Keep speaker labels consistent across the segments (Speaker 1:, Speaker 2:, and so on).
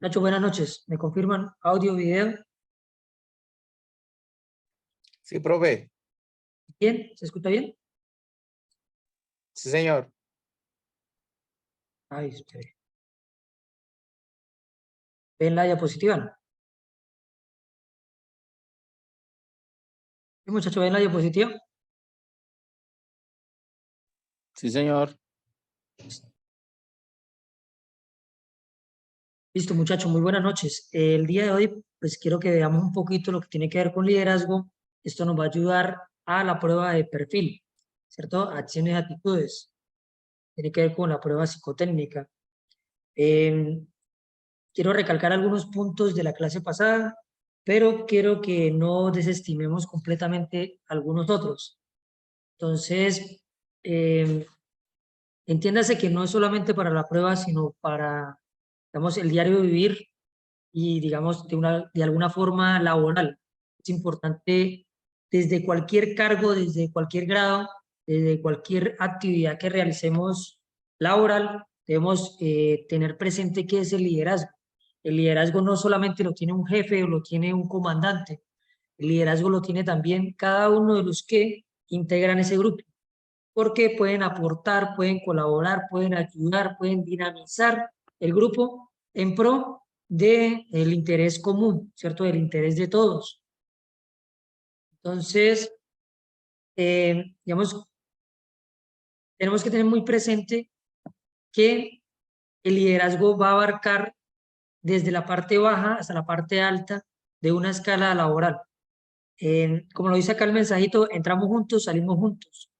Speaker 1: Nacho, buenas noches. ¿Me confirman audio, video?
Speaker 2: Sí, profe.
Speaker 1: ¿Bien? ¿Se escucha bien?
Speaker 2: Sí, señor.
Speaker 1: Ahí, espere. ¿Ven la diapositiva? ¿Sí, muchacho, ven la diapositiva?
Speaker 2: Sí, señor.
Speaker 1: Listo, muchacho, muy buenas noches. El día de hoy, pues quiero que veamos un poquito lo que tiene que ver con liderazgo. Esto nos va a ayudar a la prueba de perfil, ¿cierto? Acciones y actitudes. Tiene que ver con la prueba psicotécnica. Quiero recalcar algunos puntos de la clase pasada, pero quiero que no desestimemos completamente algunos otros. Entonces, entiéndase que no es solamente para la prueba, sino para, digamos, el diario vivir y, digamos, de alguna forma laboral. Es importante desde cualquier cargo, desde cualquier grado, desde cualquier actividad que realicemos laboral, debemos tener presente qué es el liderazgo. El liderazgo no solamente lo tiene un jefe o lo tiene un comandante, el liderazgo lo tiene también cada uno de los que integran ese grupo, porque pueden aportar, pueden colaborar, pueden ayudar, pueden dinamizar el grupo en pro del interés común, ¿cierto? Del interés de todos. Entonces, digamos, tenemos que tener muy presente que el liderazgo va a abarcar desde la parte baja hasta la parte alta de una escala laboral. Como lo dice acá el mensajito, entramos juntos, salimos juntos.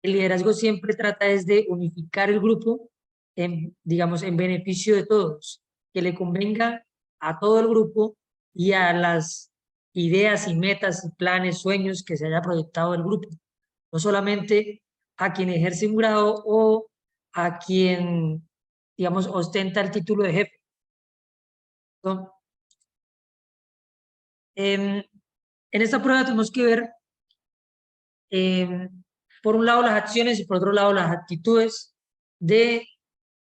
Speaker 1: El liderazgo siempre trata es de unificar el grupo en, digamos, en beneficio de todos, que le convenga a todo el grupo y a las ideas y metas y planes, sueños que se haya proyectado el grupo. No solamente a quien ejerce un grado o a quien, digamos, ostenta el título de jefe, ¿no? En esta prueba tenemos que ver, por un lado, las acciones y por otro lado, las actitudes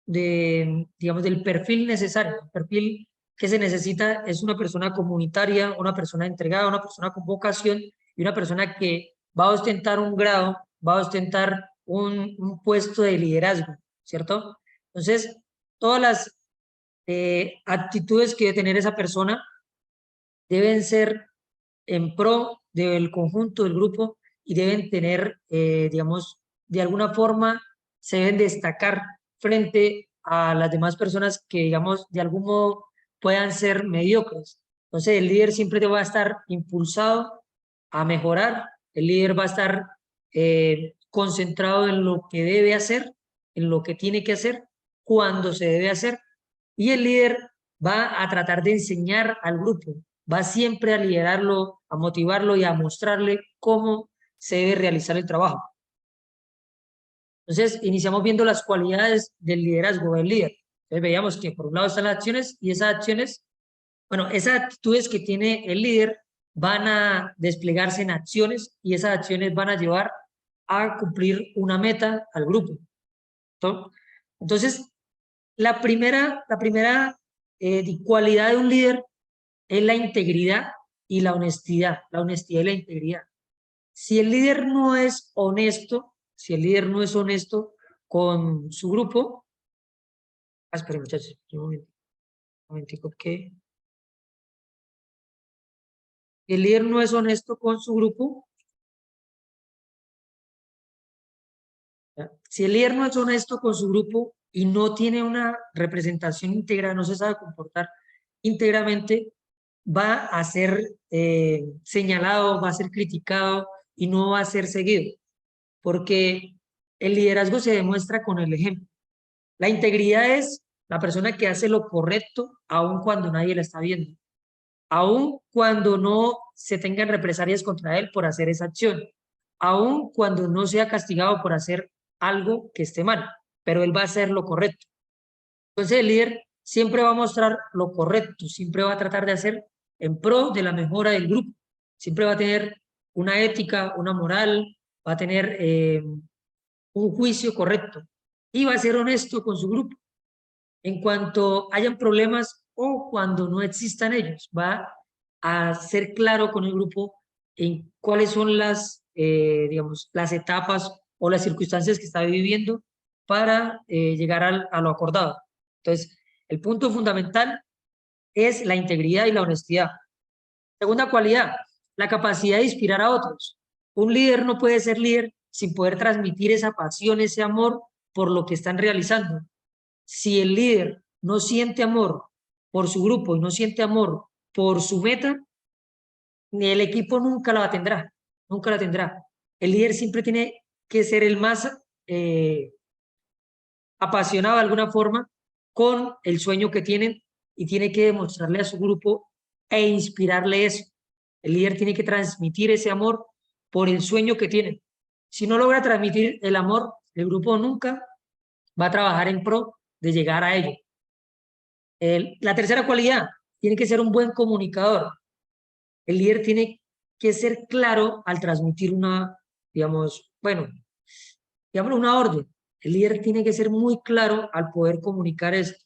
Speaker 1: digamos, del perfil necesario. El perfil que se necesita es una persona comunitaria, una persona entregada, una persona con vocación y una persona que va a ostentar un grado, va a ostentar un puesto de liderazgo, ¿cierto? Entonces, todas las actitudes que debe tener esa persona deben ser en pro del conjunto del grupo y deben tener, digamos, de alguna forma se deben destacar frente a las demás personas que, digamos, de algún modo puedan ser mediocres. Entonces, el líder siempre va a estar impulsado a mejorar, el líder va a estar concentrado en lo que debe hacer, en lo que tiene que hacer, cuando se debe hacer, y el líder va a tratar de enseñar al grupo, va siempre a liderarlo, a motivarlo y a mostrarle cómo se debe realizar el trabajo. Entonces, iniciamos viendo las cualidades del liderazgo del líder. Entonces, veíamos que por un lado están las acciones y esas acciones, bueno, esas actitudes que tiene el líder van a desplegarse en acciones y esas acciones van a llevar a cumplir una meta al grupo. Entonces, la primera cualidad de un líder es la integridad y la honestidad y la integridad. Si el líder no es honesto, si el líder no es honesto con su grupo, esperen muchachos, un momentico, que el líder no es honesto con su grupo, ¿ya? Si el líder no es honesto con su grupo y no tiene una representación íntegra, no se sabe comportar íntegramente, va a ser señalado, va a ser criticado y no va a ser seguido, porque el liderazgo se demuestra con el ejemplo. La integridad es la persona que hace lo correcto aun cuando nadie la está viendo, aun cuando no se tengan represalias contra él por hacer esa acción, aun cuando no sea castigado por hacer algo que esté mal, pero él va a hacer lo correcto. Entonces el líder siempre va a mostrar lo correcto, siempre va a tratar de hacer en pro de la mejora del grupo, siempre va a tener una ética, una moral, va a tener un juicio correcto y va a ser honesto con su grupo. En cuanto hayan problemas o cuando no existan ellos. Va a ser claro con el grupo en cuáles son las, digamos, las etapas o las circunstancias que está viviendo para llegar a lo acordado. Entonces, el punto fundamental es la integridad y la honestidad. Segunda cualidad, la capacidad de inspirar a otros. Un líder no puede ser líder sin poder transmitir esa pasión, ese amor por lo que están realizando. Si el líder no siente amor por su grupo y no siente amor por su meta, ni el equipo nunca la tendrá, nunca la tendrá. El líder siempre tiene que ser el más apasionado de alguna forma con el sueño que tienen y tiene que demostrarle a su grupo e inspirarle eso. El líder tiene que transmitir ese amor por el sueño que tienen. Si no logra transmitir el amor, el grupo nunca va a trabajar en pro de llegar a ello. La tercera cualidad, tiene que ser un buen comunicador. El líder tiene que ser claro al transmitir una, digamos, bueno, digamos una orden. El líder tiene que ser muy claro al poder comunicar esto.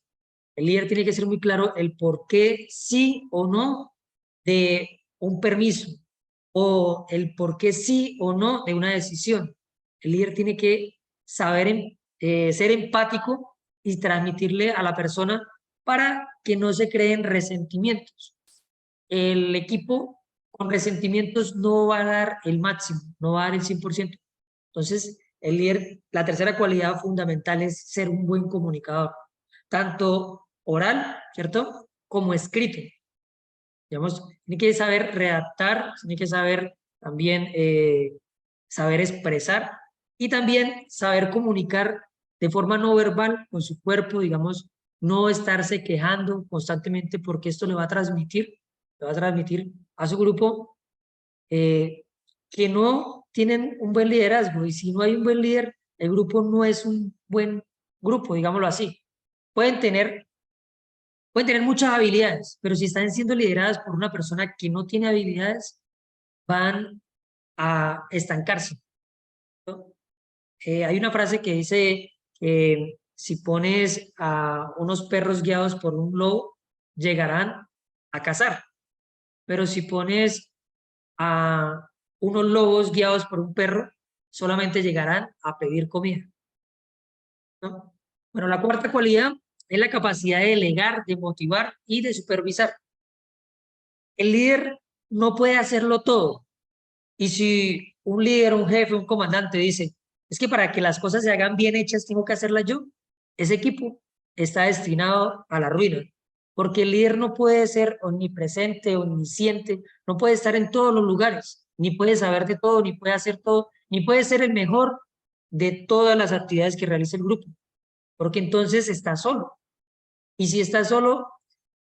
Speaker 1: El líder tiene que ser muy claro el por qué sí o no de un permiso o el por qué sí o no de una decisión. El líder tiene que saber ser empático y transmitirle a la persona para que no se creen resentimientos. El equipo con resentimientos no va a dar el máximo, no va a dar el 100%. Entonces, el líder, la tercera cualidad fundamental es ser un buen comunicador, tanto oral, ¿cierto?, como escrito. Digamos, tiene que saber redactar, tiene que saber también saber expresar y también saber comunicar de forma no verbal con su cuerpo, digamos, no estarse quejando constantemente porque esto le va a transmitir a su grupo que no tienen un buen liderazgo y si no hay un buen líder, el grupo no es un buen grupo, digámoslo así. Pueden tener muchas habilidades, pero si están siendo lideradas por una persona que no tiene habilidades, van a estancarse, ¿no? Hay una frase que dice que si pones a unos perros guiados por un lobo, llegarán a cazar, pero si pones a unos lobos guiados por un perro, solamente llegarán a pedir comida, ¿no? Bueno, la cuarta cualidad es la capacidad de delegar, de motivar y de supervisar. El líder no puede hacerlo todo. Y si un líder, un jefe, un comandante dice, es que para que las cosas se hagan bien hechas tengo que hacerlas yo, ese equipo está destinado a la ruina. Porque el líder no puede ser omnipresente, omnisciente, no puede estar en todos los lugares, ni puede saber de todo, ni puede hacer todo, ni puede ser el mejor de todas las actividades que realiza el grupo, porque entonces está solo. Y si está solo,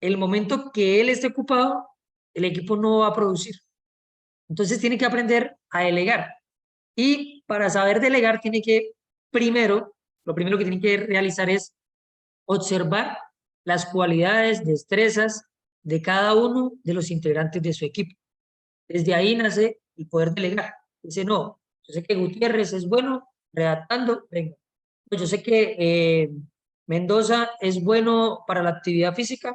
Speaker 1: el momento que él esté ocupado, el equipo no va a producir. Entonces tiene que aprender a delegar. Y para saber delegar tiene que, lo primero que tiene que realizar es observar las cualidades, destrezas de cada uno de los integrantes de su equipo. Desde ahí nace el poder delegar. Dice, no, yo sé que Gutiérrez es bueno redactando, venga. Yo sé que Mendoza es bueno para la actividad física.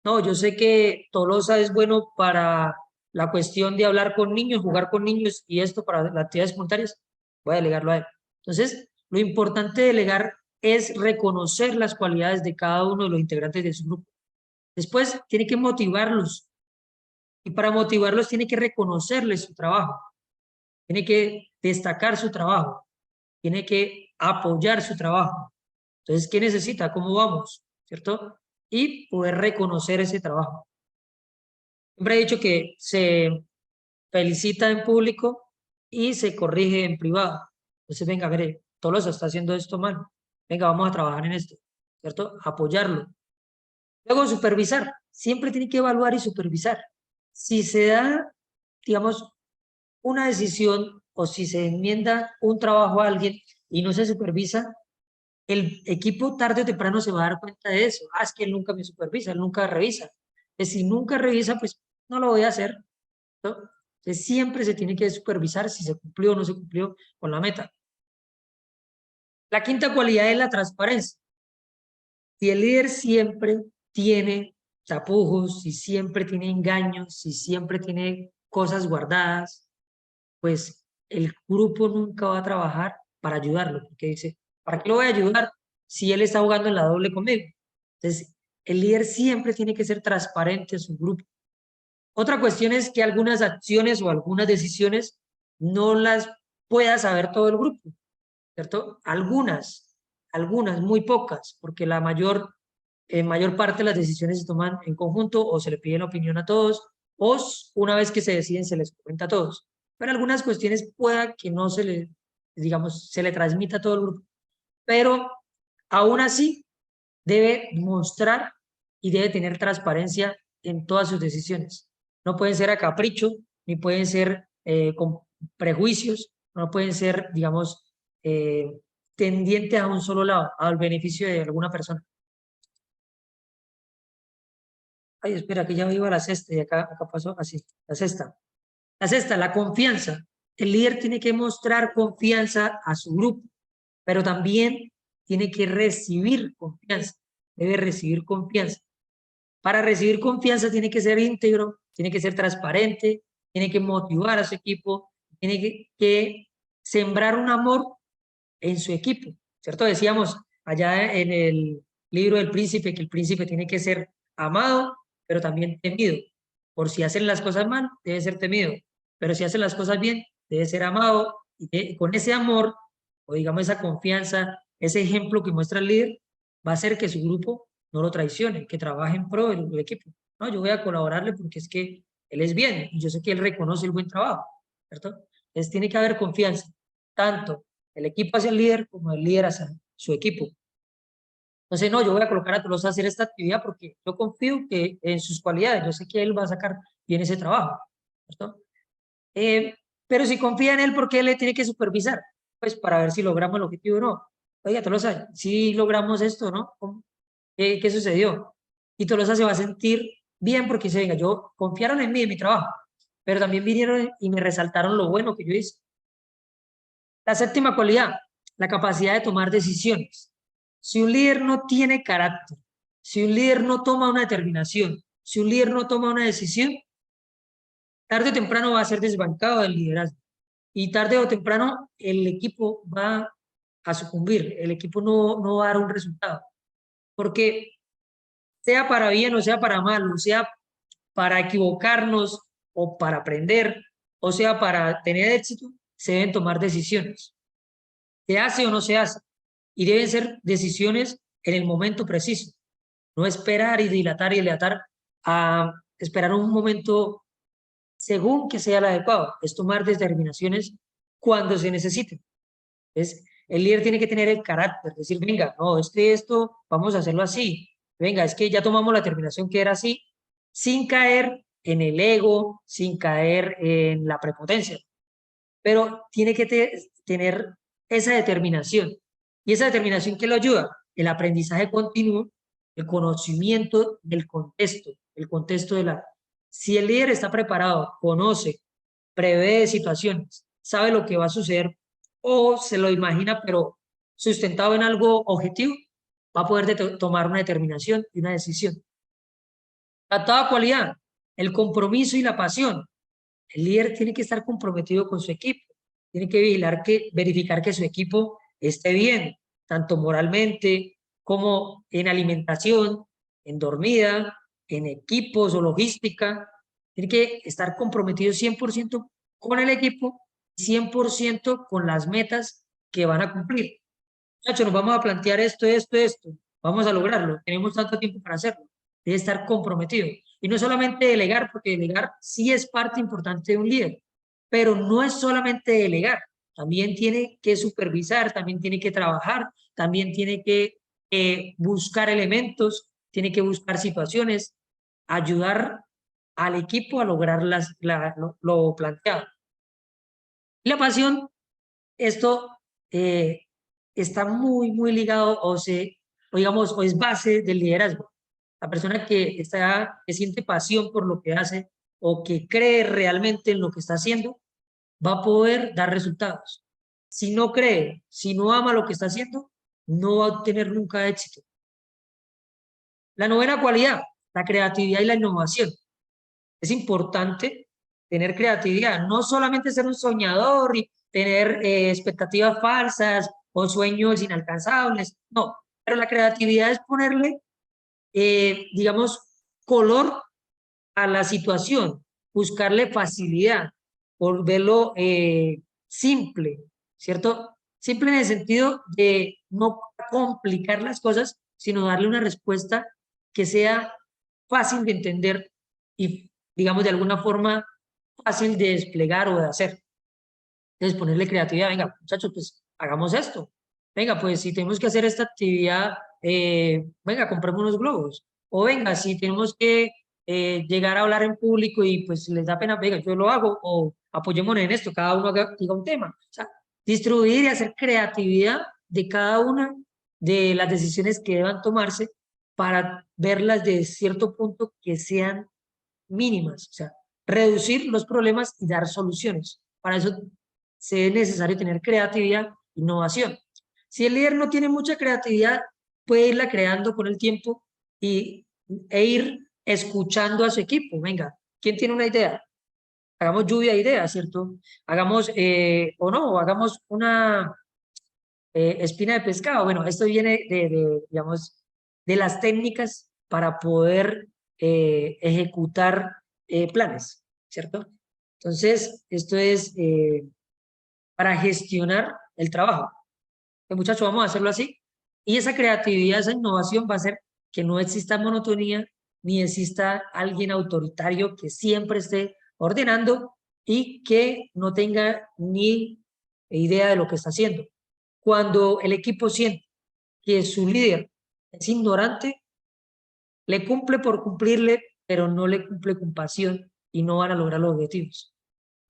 Speaker 1: No, yo sé que Tolosa es bueno para la cuestión de hablar con niños, jugar con niños y esto para las actividades voluntarias. Voy a delegarlo a él. Entonces, lo importante de delegar es reconocer las cualidades de cada uno de los integrantes de su grupo. Después, tiene que motivarlos. Y para motivarlos, tiene que reconocerles su trabajo. Tiene que destacar su trabajo. Tiene que apoyar su trabajo. Entonces, ¿qué necesita? ¿Cómo vamos? ¿Cierto? Y poder reconocer ese trabajo. Siempre he dicho que se felicita en público y se corrige en privado. Entonces, venga, mire, Tolosa está haciendo esto mal. Venga, vamos a trabajar en esto, ¿cierto? Apoyarlo. Luego, supervisar. Siempre tiene que evaluar y supervisar. Si se da, digamos, una decisión o si se enmienda un trabajo a alguien y no se supervisa, el equipo tarde o temprano se va a dar cuenta de eso. Ah, es que él nunca me supervisa, él nunca revisa. Que si nunca revisa, pues no lo voy a hacer, ¿no? Entonces siempre se tiene que supervisar si se cumplió o no se cumplió con la meta. La quinta cualidad es la transparencia. Si el líder siempre tiene tapujos, si siempre tiene engaños, si siempre tiene cosas guardadas, pues el grupo nunca va a trabajar para ayudarlo, porque dice, ¿para qué lo voy a ayudar si él está jugando en la doble conmigo? Entonces, el líder siempre tiene que ser transparente en su grupo. Otra cuestión es que algunas acciones o algunas decisiones no las pueda saber todo el grupo, ¿cierto? Algunas, muy pocas, porque la mayor parte de las decisiones se toman en conjunto o se le pide la opinión a todos o una vez que se deciden se les comenta a todos. Pero algunas cuestiones pueda que no se le, digamos, se le transmita a todo el grupo. Pero aún así debe mostrar y debe tener transparencia en todas sus decisiones. No pueden ser a capricho, ni pueden ser con prejuicios, no pueden ser, digamos, tendientes a un solo lado, al beneficio de alguna persona. Ay, espera, que ya iba a la sexta y acá pasó así, la sexta. La sexta, la confianza. El líder tiene que mostrar confianza a su grupo, pero también tiene que recibir confianza, debe recibir confianza. Para recibir confianza tiene que ser íntegro, tiene que ser transparente, tiene que motivar a su equipo, tiene que sembrar un amor en su equipo, ¿cierto? Decíamos allá en el libro del príncipe que el príncipe tiene que ser amado, pero también temido. Por si hacen las cosas mal, debe ser temido, pero si hacen las cosas bien, debe ser amado y con ese amor, o digamos esa confianza, ese ejemplo que muestra el líder, va a hacer que su grupo no lo traicione, que trabaje en pro del equipo. No, yo voy a colaborarle porque es que él es bien y yo sé que él reconoce el buen trabajo, ¿cierto? Entonces tiene que haber confianza, tanto el equipo hacia el líder como el líder hacia su equipo. Entonces, no, yo voy a colocar a Tolosa a hacer esta actividad porque yo confío que en sus cualidades, yo sé que él va a sacar bien ese trabajo, ¿cierto? Pero si confía en él, ¿por qué le tiene que supervisar? Pues para ver si logramos el objetivo o no. Oiga, Tolosa, si logramos esto, ¿no? ¿Qué sucedió? Y Tolosa se va a sentir bien porque dice, venga, yo confiaron en mí, en mi trabajo, pero también vinieron y me resaltaron lo bueno que yo hice. La séptima cualidad, la capacidad de tomar decisiones. Si un líder no tiene carácter, si un líder no toma una determinación, si un líder no toma una decisión, tarde o temprano va a ser desbancado del liderazgo. Y tarde o temprano el equipo va a sucumbir, el equipo no va a dar un resultado. Porque sea para bien o sea para mal, o sea para equivocarnos o para aprender, o sea para tener éxito, se deben tomar decisiones. ¿Se hace o no se hace? Y deben ser decisiones en el momento preciso. No esperar y dilatar a esperar un momento según que sea el adecuado. Es tomar determinaciones cuando se necesiten. El líder tiene que tener el carácter, decir, venga, no, esto, vamos a hacerlo así. Venga, es que ya tomamos la determinación que era así, sin caer en el ego, sin caer en la prepotencia. Pero tiene que tener esa determinación. ¿Y esa determinación qué lo ayuda? El aprendizaje continuo, el conocimiento del contexto, el contexto de la... Si el líder está preparado, conoce, prevé situaciones, sabe lo que va a suceder o se lo imagina, pero sustentado en algo objetivo, va a poder tomar una determinación y una decisión. La octava cualidad, el compromiso y la pasión. El líder tiene que estar comprometido con su equipo, tiene que verificar que su equipo esté bien, tanto moralmente como en alimentación, en dormida, en equipos o logística. Tiene que estar comprometido 100% con el equipo, 100% con las metas que van a cumplir. Muchachos, nos vamos a plantear esto. Vamos a lograrlo. Tenemos tanto tiempo para hacerlo. Debe estar comprometido. Y no solamente delegar, porque delegar sí es parte importante de un líder, pero no es solamente delegar. También tiene que supervisar, también tiene que trabajar, también tiene que buscar elementos, tiene que buscar situaciones, ayudar al equipo a lograr lo planteado. Y la pasión, esto está muy ligado o es base del liderazgo. La persona que siente pasión por lo que hace o que cree realmente en lo que está haciendo, va a poder dar resultados. Si no cree, si no ama lo que está haciendo, no va a obtener nunca éxito. La novena cualidad, la creatividad y la innovación. Es importante tener creatividad, no solamente ser un soñador y tener expectativas falsas o sueños inalcanzables, no, pero la creatividad es ponerle, digamos, color a la situación, buscarle facilidad, volverlo simple, ¿cierto? Simple en el sentido de no complicar las cosas, sino darle una respuesta que sea fácil de entender y, digamos, de alguna forma fácil de desplegar o de hacer. Entonces, ponerle creatividad, venga, muchachos, pues hagamos esto. Venga, pues si tenemos que hacer esta actividad, venga, compremos unos globos. O venga, si tenemos que llegar a hablar en público y pues les da pena, venga, yo lo hago, o apoyémonos en esto, cada uno diga un tema. O sea, distribuir y hacer creatividad de cada una de las decisiones que deban tomarse para verlas de cierto punto que sean mínimas, o sea, reducir los problemas y dar soluciones. Para eso es necesario tener creatividad, innovación. Si el líder no tiene mucha creatividad, puede irla creando con el tiempo e ir escuchando a su equipo. Venga, ¿quién tiene una idea? Hagamos lluvia de ideas, ¿cierto? Hagamos, o no, hagamos una espina de pescado. Bueno, esto viene digamos, de las técnicas para poder ejecutar planes, ¿cierto? Entonces, esto es para gestionar el trabajo. Muchachos, vamos a hacerlo así. Y esa creatividad, esa innovación va a hacer que no exista monotonía, ni exista alguien autoritario que siempre esté ordenando y que no tenga ni idea de lo que está haciendo. Cuando el equipo siente que su líder es ignorante, le cumple por cumplirle, pero no le cumple con pasión y no van a lograr los objetivos.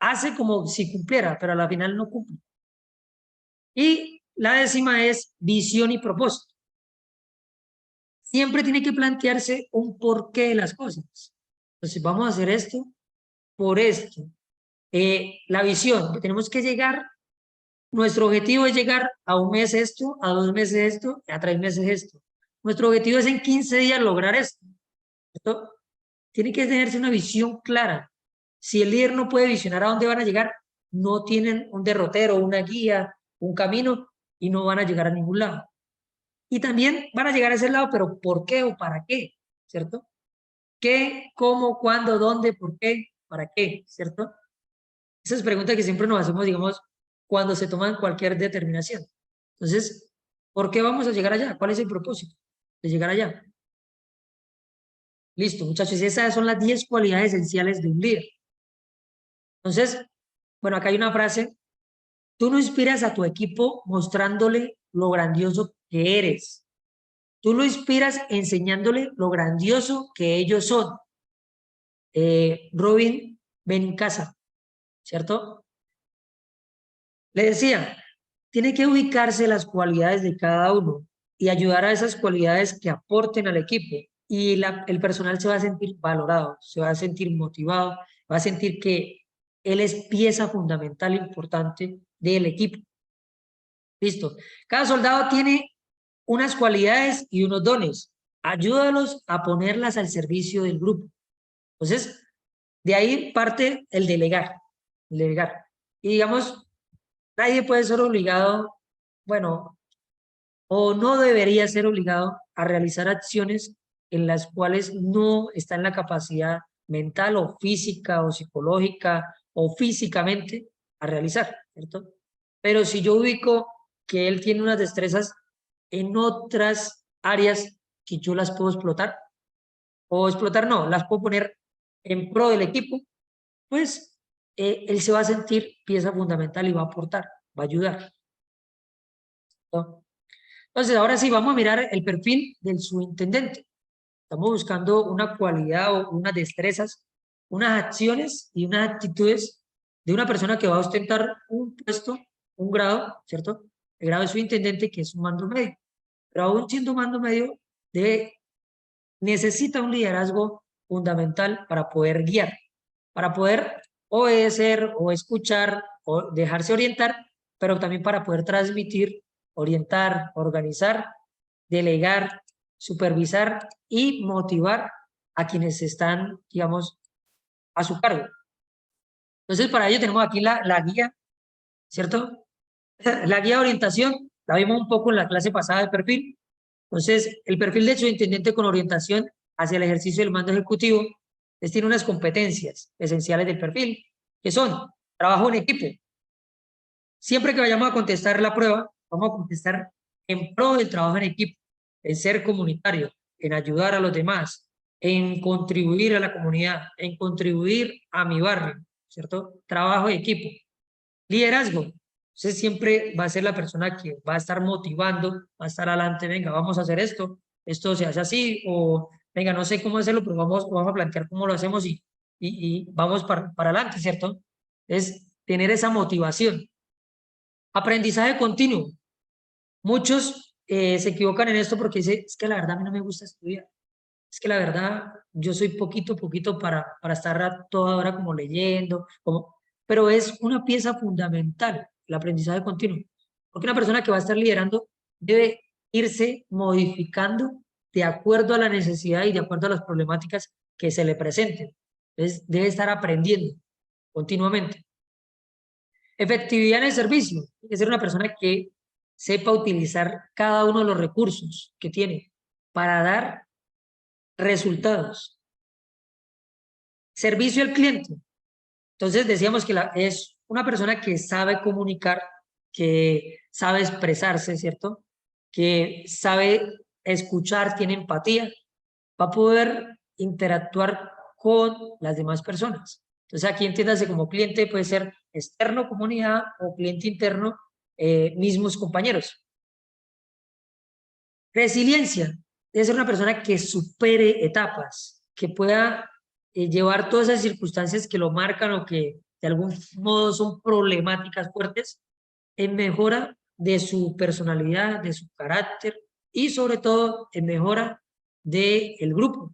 Speaker 1: Hace como si cumpliera, pero a la final no cumple. Y la 10ª es visión y propósito. Siempre tiene que plantearse un porqué de las cosas. Entonces, vamos a hacer esto por esto. La visión, tenemos que llegar, nuestro objetivo es llegar a un mes esto, a 2 meses esto, a 3 meses esto. Nuestro objetivo es en 15 días lograr esto. ¿Cierto? Tiene que tenerse una visión clara. Si el líder no puede visionar a dónde van a llegar, no tienen un derrotero, una guía, un camino y no van a llegar a ningún lado. Y también van a llegar a ese lado, pero ¿por qué o para qué? ¿Cierto? ¿Qué, cómo, cuándo, dónde, por qué, para qué? ¿Cierto? Esas preguntas que siempre nos hacemos, digamos, cuando se toman cualquier determinación. Entonces, ¿por qué vamos a llegar allá? ¿Cuál es el propósito de llegar allá? Listo, muchachos, esas son las 10 cualidades esenciales de un líder. Entonces, bueno, acá hay una frase: tú no inspiras a tu equipo mostrándole lo grandioso que eres. Tú lo inspiras enseñándole lo grandioso que ellos son. Robin Benincasa, ¿cierto? Le decía, tiene que ubicarse las cualidades de cada uno y ayudar a esas cualidades que aporten al equipo. Y el personal se va a sentir valorado, se va a sentir motivado, va a sentir que él es pieza fundamental e importante del equipo. Listo. Cada soldado tiene unas cualidades y unos dones. Ayúdalos a ponerlas al servicio del grupo. Entonces, de ahí parte el delegar. El delegar. Y digamos, nadie puede ser obligado, bueno, o no debería ser obligado a realizar acciones en las cuales no está en la capacidad mental o física o psicológica o físicamente a realizar, ¿cierto? Pero si yo ubico que él tiene unas destrezas en otras áreas que yo las puedo explotar, o explotar no, las puedo poner en pro del equipo, pues él se va a sentir pieza fundamental y va a aportar, va a ayudar, ¿no? Entonces, ahora sí, vamos a mirar el perfil del subintendente. Estamos buscando una cualidad o unas destrezas, unas acciones y unas actitudes de una persona que va a ostentar un puesto, un grado, ¿cierto? El grado de subintendente, que es un mando medio. Pero aún siendo mando medio, necesita un liderazgo fundamental para poder guiar, para poder obedecer o escuchar o dejarse orientar, pero también para poder transmitir, orientar, organizar, delegar, supervisar y motivar a quienes están, digamos, a su cargo. Entonces, para ello tenemos aquí la guía, ¿cierto? La guía de orientación, la vimos un poco en la clase pasada de perfil. Entonces, el perfil de subintendente con orientación hacia el ejercicio del mando ejecutivo tiene unas competencias esenciales del perfil, que son trabajo en equipo. Siempre que vayamos a contestar la prueba, vamos a contestar en pro del trabajo en equipo, en ser comunitario, en ayudar a los demás, en contribuir a la comunidad, en contribuir a mi barrio, ¿cierto? Trabajo en equipo. Liderazgo. Entonces siempre va a ser la persona que va a estar motivando, va a estar adelante, venga, vamos a hacer esto se hace así, o venga, no sé cómo hacerlo, pero vamos a plantear cómo lo hacemos y vamos para adelante, ¿cierto? Es tener esa motivación. Aprendizaje continuo. Muchos se equivocan en esto porque dicen, es que la verdad a mí no me gusta estudiar. Es que la verdad yo soy poquito para estar a toda hora como leyendo, pero es una pieza fundamental el aprendizaje continuo. Porque una persona que va a estar liderando debe irse modificando de acuerdo a la necesidad y de acuerdo a las problemáticas que se le presenten. Entonces debe estar aprendiendo continuamente. Efectividad en el servicio. Tiene que ser una persona que sepa utilizar cada uno de los recursos que tiene para dar resultados. Servicio al cliente. Entonces decíamos que es una persona que sabe comunicar, que sabe expresarse, ¿cierto? Que sabe escuchar, tiene empatía, va a poder interactuar con las demás personas. Entonces aquí entiéndase como cliente, puede ser externo, comunidad, o cliente interno, mismos compañeros. Resiliencia. Debe ser una persona que supere etapas, que pueda llevar todas esas circunstancias que lo marcan o que de algún modo son problemáticas fuertes en mejora de su personalidad, de su carácter y sobre todo en mejora del grupo.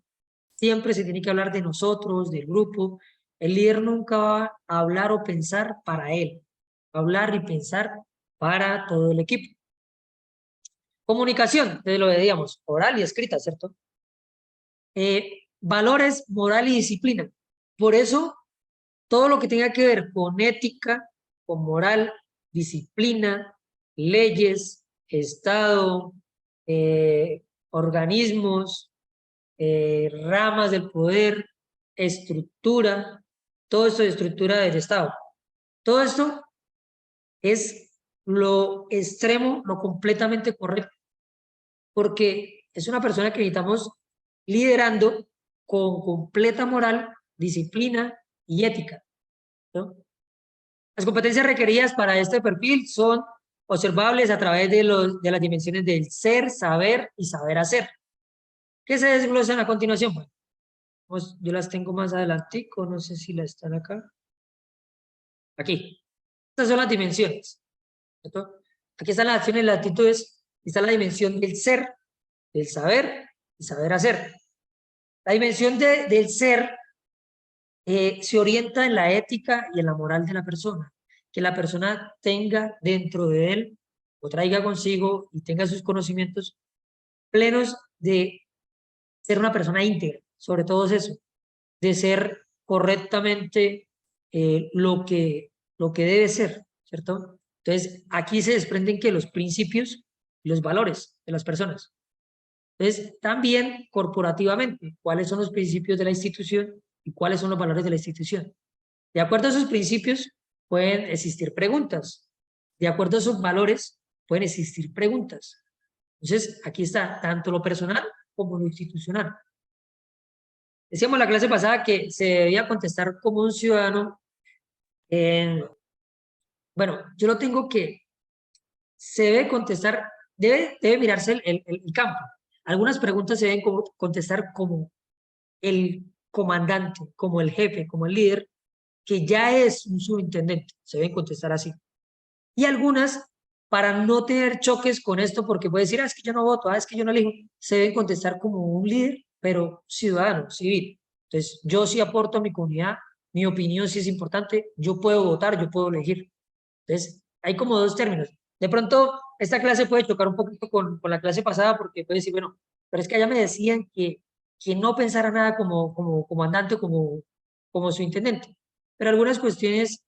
Speaker 1: Siempre se tiene que hablar de nosotros, del grupo. El líder nunca va a hablar o pensar para él, va a hablar y pensar para todo el equipo. Comunicación, desde lo veíamos, oral y escrita, ¿cierto? Valores, moral y disciplina. Por eso, todo lo que tenga que ver con ética, con moral, disciplina, leyes, Estado, organismos, ramas del poder, estructura, todo esto de estructura del Estado. Todo esto es lo extremo, lo completamente correcto, porque es una persona que necesitamos liderando con completa moral, disciplina y ética, ¿no? Las competencias requeridas para este perfil son observables a través de las dimensiones del ser, saber y saber hacer. ¿Qué se desglosan a continuación? Bueno, pues yo las tengo más adelantico, no sé si las están acá. Aquí. Estas son las dimensiones, ¿cierto? Aquí están las acciones y las actitudes. Está la dimensión del ser, del saber y saber hacer. La dimensión del ser se orienta en la ética y en la moral de la persona. Que la persona tenga dentro de él o traiga consigo y tenga sus conocimientos plenos de ser una persona íntegra, sobre todo es eso, de ser correctamente lo que debe ser, ¿cierto? Entonces, aquí se desprenden que los principios y los valores de las personas. Entonces, también corporativamente, ¿cuáles son los principios de la institución y cuáles son los valores de la institución? De acuerdo a esos principios, pueden existir preguntas. De acuerdo a esos valores, pueden existir preguntas. Entonces, aquí está tanto lo personal como lo institucional. Decíamos en la clase pasada que se debía contestar como un ciudadano. Bueno, yo lo tengo que, se debe contestar, debe mirarse el campo. Algunas preguntas se deben contestar como el comandante, como el jefe, como el líder, que ya es un subintendente. Se deben contestar así. Y algunas, para no tener choques con esto, porque puede decir, es que yo no voto, es que yo no elijo, se deben contestar como un líder, pero ciudadano, civil. Entonces, yo sí aporto a mi comunidad, mi opinión sí es importante, yo puedo votar, yo puedo elegir. Entonces, hay como dos términos. De pronto, esta clase puede chocar un poquito con la clase pasada, porque puede decir, bueno, pero es que allá me decían que no pensara nada como comandante, como su intendente. Pero algunas cuestiones,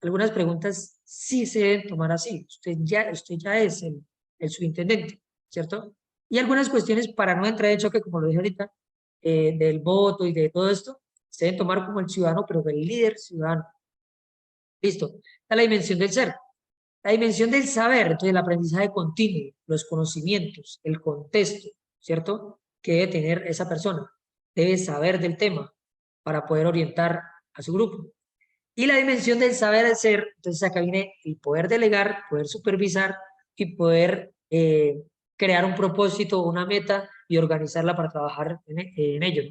Speaker 1: algunas preguntas sí se deben tomar así. Usted ya es el subintendente, ¿cierto? Y algunas cuestiones, para no entrar en choque, como lo dije ahorita, del voto y de todo esto, se deben tomar como el ciudadano, pero el líder ciudadano. Listo. Está la dimensión del ser. La dimensión del saber, entonces el aprendizaje continuo, los conocimientos, el contexto, ¿cierto? Que debe tener esa persona. Debe saber del tema para poder orientar a su grupo. Y la dimensión del saber ser, entonces acá viene el poder delegar, poder supervisar y poder crear un propósito, una meta y organizarla para trabajar en ello.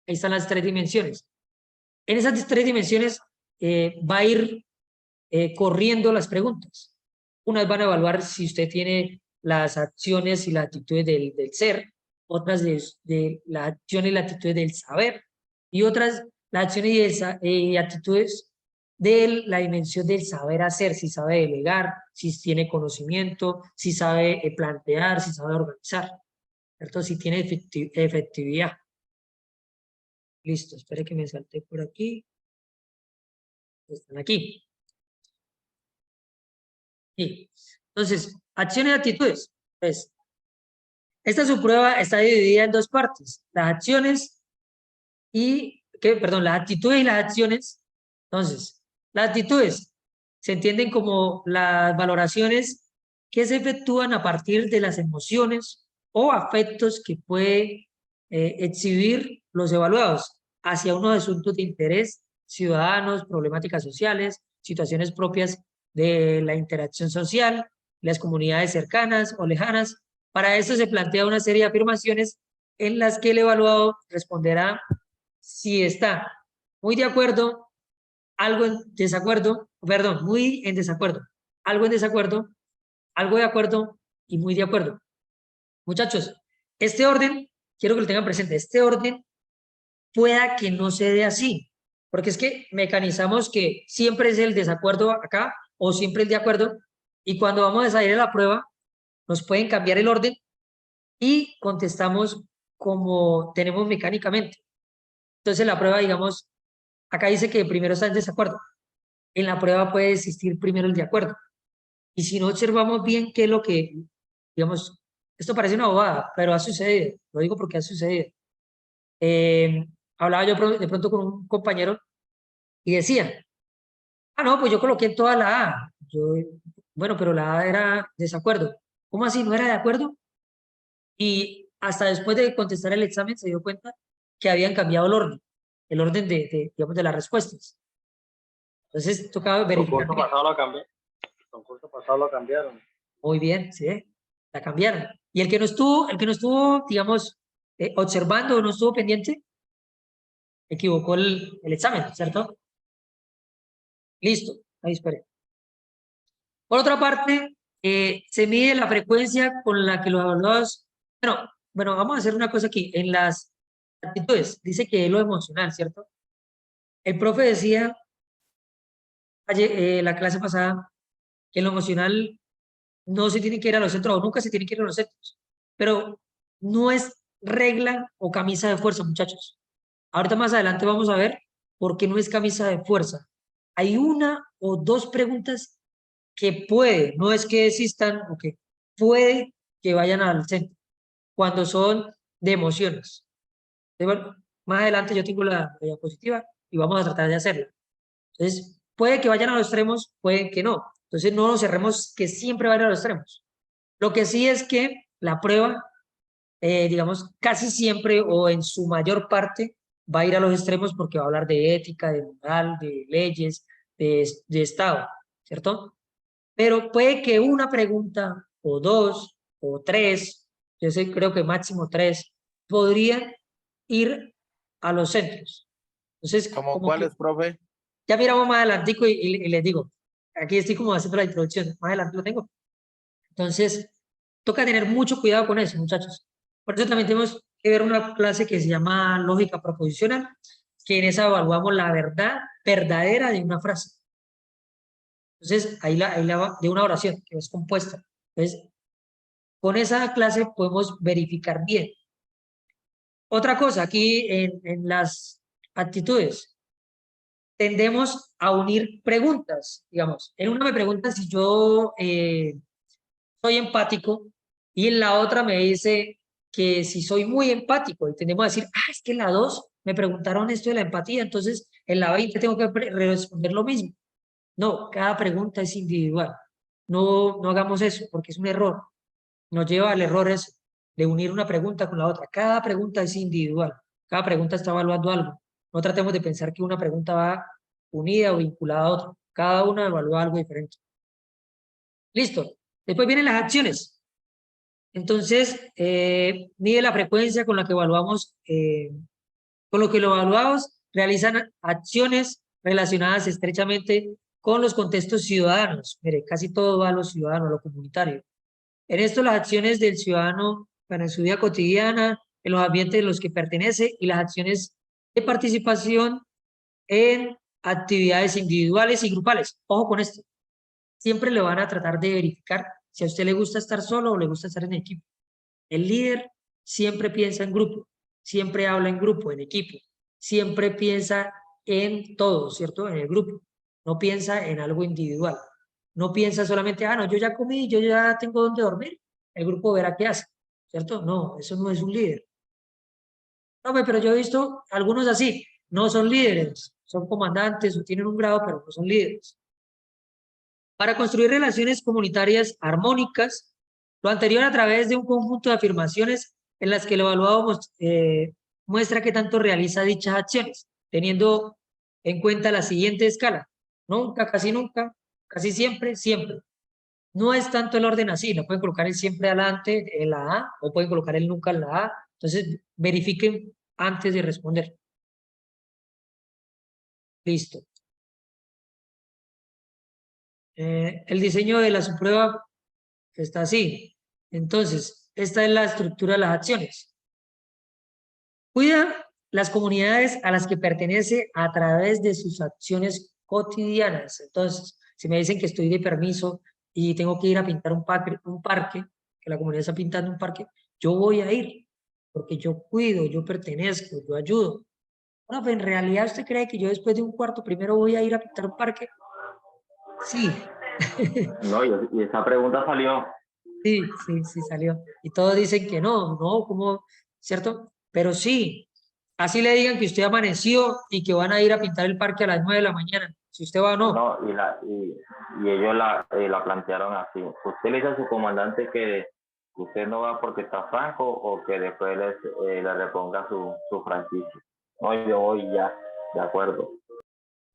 Speaker 1: Ahí están las tres dimensiones. En esas tres dimensiones va a ir corriendo las preguntas. Unas van a evaluar si usted tiene las acciones y las actitudes del ser, otras de las acciones y las actitudes del saber, y otras las acciones y actitudes de la dimensión del saber hacer, si sabe delegar, si tiene conocimiento, si sabe plantear, si sabe organizar, ¿cierto? Si tiene efectividad. Listo, espere que me salte por aquí. Están aquí. Sí. Entonces, acciones y actitudes. Pues, esta subprueba está dividida en dos partes. Las acciones perdón, las actitudes y las acciones. Entonces, las actitudes se entienden como las valoraciones que se efectúan a partir de las emociones o afectos que puede exhibir los evaluados hacia unos asuntos de interés ciudadanos, problemáticas sociales, situaciones propias de la interacción social, las comunidades cercanas o lejanas. Para eso se plantea una serie de afirmaciones en las que el evaluado responderá si está muy de acuerdo, algo en desacuerdo, perdón, muy en desacuerdo, algo en desacuerdo, algo de acuerdo y muy de acuerdo. Muchachos, este orden, quiero que lo tengan presente, este orden pueda que no se dé así, porque es que mecanizamos que siempre es el desacuerdo acá o siempre el de acuerdo, y cuando vamos a salir a la prueba, nos pueden cambiar el orden y contestamos como tenemos mecánicamente. Entonces la prueba, digamos, acá dice que primero está en desacuerdo. En la prueba puede existir primero el de acuerdo. Y si no observamos bien qué es lo que, digamos, esto parece una bobada, pero ha sucedido. Lo digo porque ha sucedido. Hablaba yo de pronto con un compañero y decía, no, pues yo coloqué en toda la A. Bueno, pero la A era desacuerdo. ¿Cómo así? ¿No era de acuerdo? Y hasta después de contestar el examen se dio cuenta que habían cambiado el orden digamos, de las respuestas. Entonces tocaba verificar.
Speaker 3: Concurso pasado lo cambié. Concurso pasado lo cambiaron.
Speaker 1: Muy bien, sí, la cambiaron. Y el que no estuvo, digamos, observando o no estuvo pendiente, equivocó el examen, ¿cierto? Listo, ahí espere. Por otra parte, se mide la frecuencia con la que los evaluados, bueno, vamos a hacer una cosa aquí, en las actitudes, dice que es lo emocional, ¿cierto? El profe decía, la clase pasada, que en lo emocional no se tiene que ir a los centros o nunca se tiene que ir a los centros, pero no es regla o camisa de fuerza, muchachos. Ahorita más adelante vamos a ver por qué no es camisa de fuerza. Hay una o dos preguntas que puede, no es que existan o que puede que vayan al centro, cuando son de emociones. Bueno, más adelante yo tengo la diapositiva y vamos a tratar de hacerla. Entonces, puede que vayan a los extremos, puede que no. Entonces, no nos cerremos que siempre vayan a los extremos. Lo que sí es que la prueba, digamos, casi siempre o en su mayor parte va a ir a los extremos porque va a hablar de ética, de moral, de leyes, de Estado, ¿cierto? Pero puede que una pregunta o dos o tres, yo sé, creo que máximo tres, podrían ir a los centros. Entonces,
Speaker 2: ¿Cómo
Speaker 1: como que
Speaker 2: cuáles, profe?
Speaker 1: ya miramos más adelantico y les digo, aquí estoy como haciendo la introducción, más adelante lo tengo. Entonces, toca tener mucho cuidado con eso, muchachos. Por eso también tenemos que ver una clase que se llama lógica proposicional, que en esa evaluamos la verdad verdadera de una frase. Entonces, de una oración que es compuesta. Entonces, con esa clase podemos verificar bien. Otra cosa, aquí en las actitudes, tendemos a unir preguntas, digamos. En una me preguntan si yo soy empático y en la otra me dice que si soy muy empático. Y tendemos a decir, es que en la 2 me preguntaron esto de la empatía, entonces en la 20 tengo que responder lo mismo. No, cada pregunta es individual. No hagamos eso porque es un error. Nos lleva al error eso, de unir una pregunta con la otra. Cada pregunta es individual. Cada pregunta está evaluando algo. No tratemos de pensar que una pregunta va unida o vinculada a otra. Cada una evalúa algo diferente. Listo. Después vienen las acciones. Entonces, mide la frecuencia con la que evaluamos, con lo que lo evaluamos, realizan acciones relacionadas estrechamente con los contextos ciudadanos. Mire, casi todo va a lo ciudadano, a lo comunitario. En esto, las acciones del ciudadano en su vida cotidiana, en los ambientes en los que pertenece y las acciones de participación en actividades individuales y grupales. Ojo con esto. Siempre le van a tratar de verificar si a usted le gusta estar solo o le gusta estar en equipo. El líder siempre piensa en grupo, siempre habla en grupo, en equipo, siempre piensa en todo, ¿cierto? En el grupo. No piensa en algo individual. No piensa solamente, no, yo ya comí, yo ya tengo donde dormir. El grupo verá qué hace, ¿cierto? No, eso no es un líder. No, pero yo he visto algunos así. No son líderes, son comandantes o tienen un grado, pero no son líderes. Para construir relaciones comunitarias armónicas, lo anterior a través de un conjunto de afirmaciones en las que el evaluado muestra qué tanto realiza dichas acciones, teniendo en cuenta la siguiente escala: nunca, casi siempre, siempre. No es tanto el orden así, no pueden colocar el siempre adelante en la A, o pueden colocar el nunca en la A. Entonces, verifiquen antes de responder. Listo. El diseño de la subprueba está así. Entonces, esta es la estructura de las acciones. Cuida las comunidades a las que pertenece a través de sus acciones cotidianas. Entonces, si me dicen que estoy de permiso y tengo que ir a pintar un parque, que la comunidad está pintando un parque, yo voy a ir, porque yo cuido, yo pertenezco, yo ayudo. Bueno, pues en realidad, ¿usted cree que yo después de un cuarto primero voy a ir a pintar un parque? Sí.
Speaker 4: No, y esa pregunta salió.
Speaker 1: Sí salió. Y todos dicen que no, ¿cómo? ¿Cierto? Pero sí, así le digan que usted amaneció y que van a ir a pintar el parque a las 9 de la mañana. Si usted va o no.
Speaker 4: No, y ellos la plantearon así. ¿Usted le dice a su comandante que usted no va porque está franco o que después le reponga su franquicia? No, yo voy ya, de acuerdo.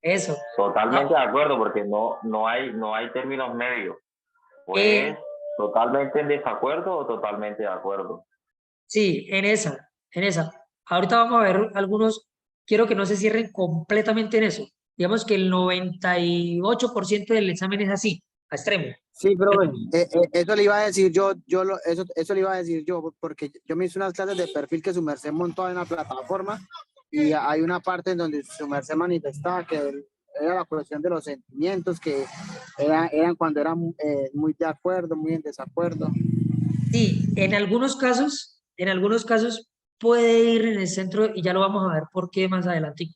Speaker 1: Eso.
Speaker 4: Totalmente de acuerdo, porque no hay términos medios. Pues totalmente en desacuerdo o totalmente de acuerdo.
Speaker 1: Sí, en esa. Ahorita vamos a ver algunos, quiero que no se cierren completamente en eso. Digamos que el 98% del examen es así, a extremo.
Speaker 5: Sí, profe, eso le iba a decir eso le iba a decir yo, porque yo me hice unas clases de perfil que su merced montó en la plataforma y hay una parte en donde su merced manifestaba que era la cuestión de los sentimientos, que eran cuando eran muy de acuerdo, muy en desacuerdo.
Speaker 1: Sí, en algunos casos puede ir en el centro y ya lo vamos a ver por qué más adelante.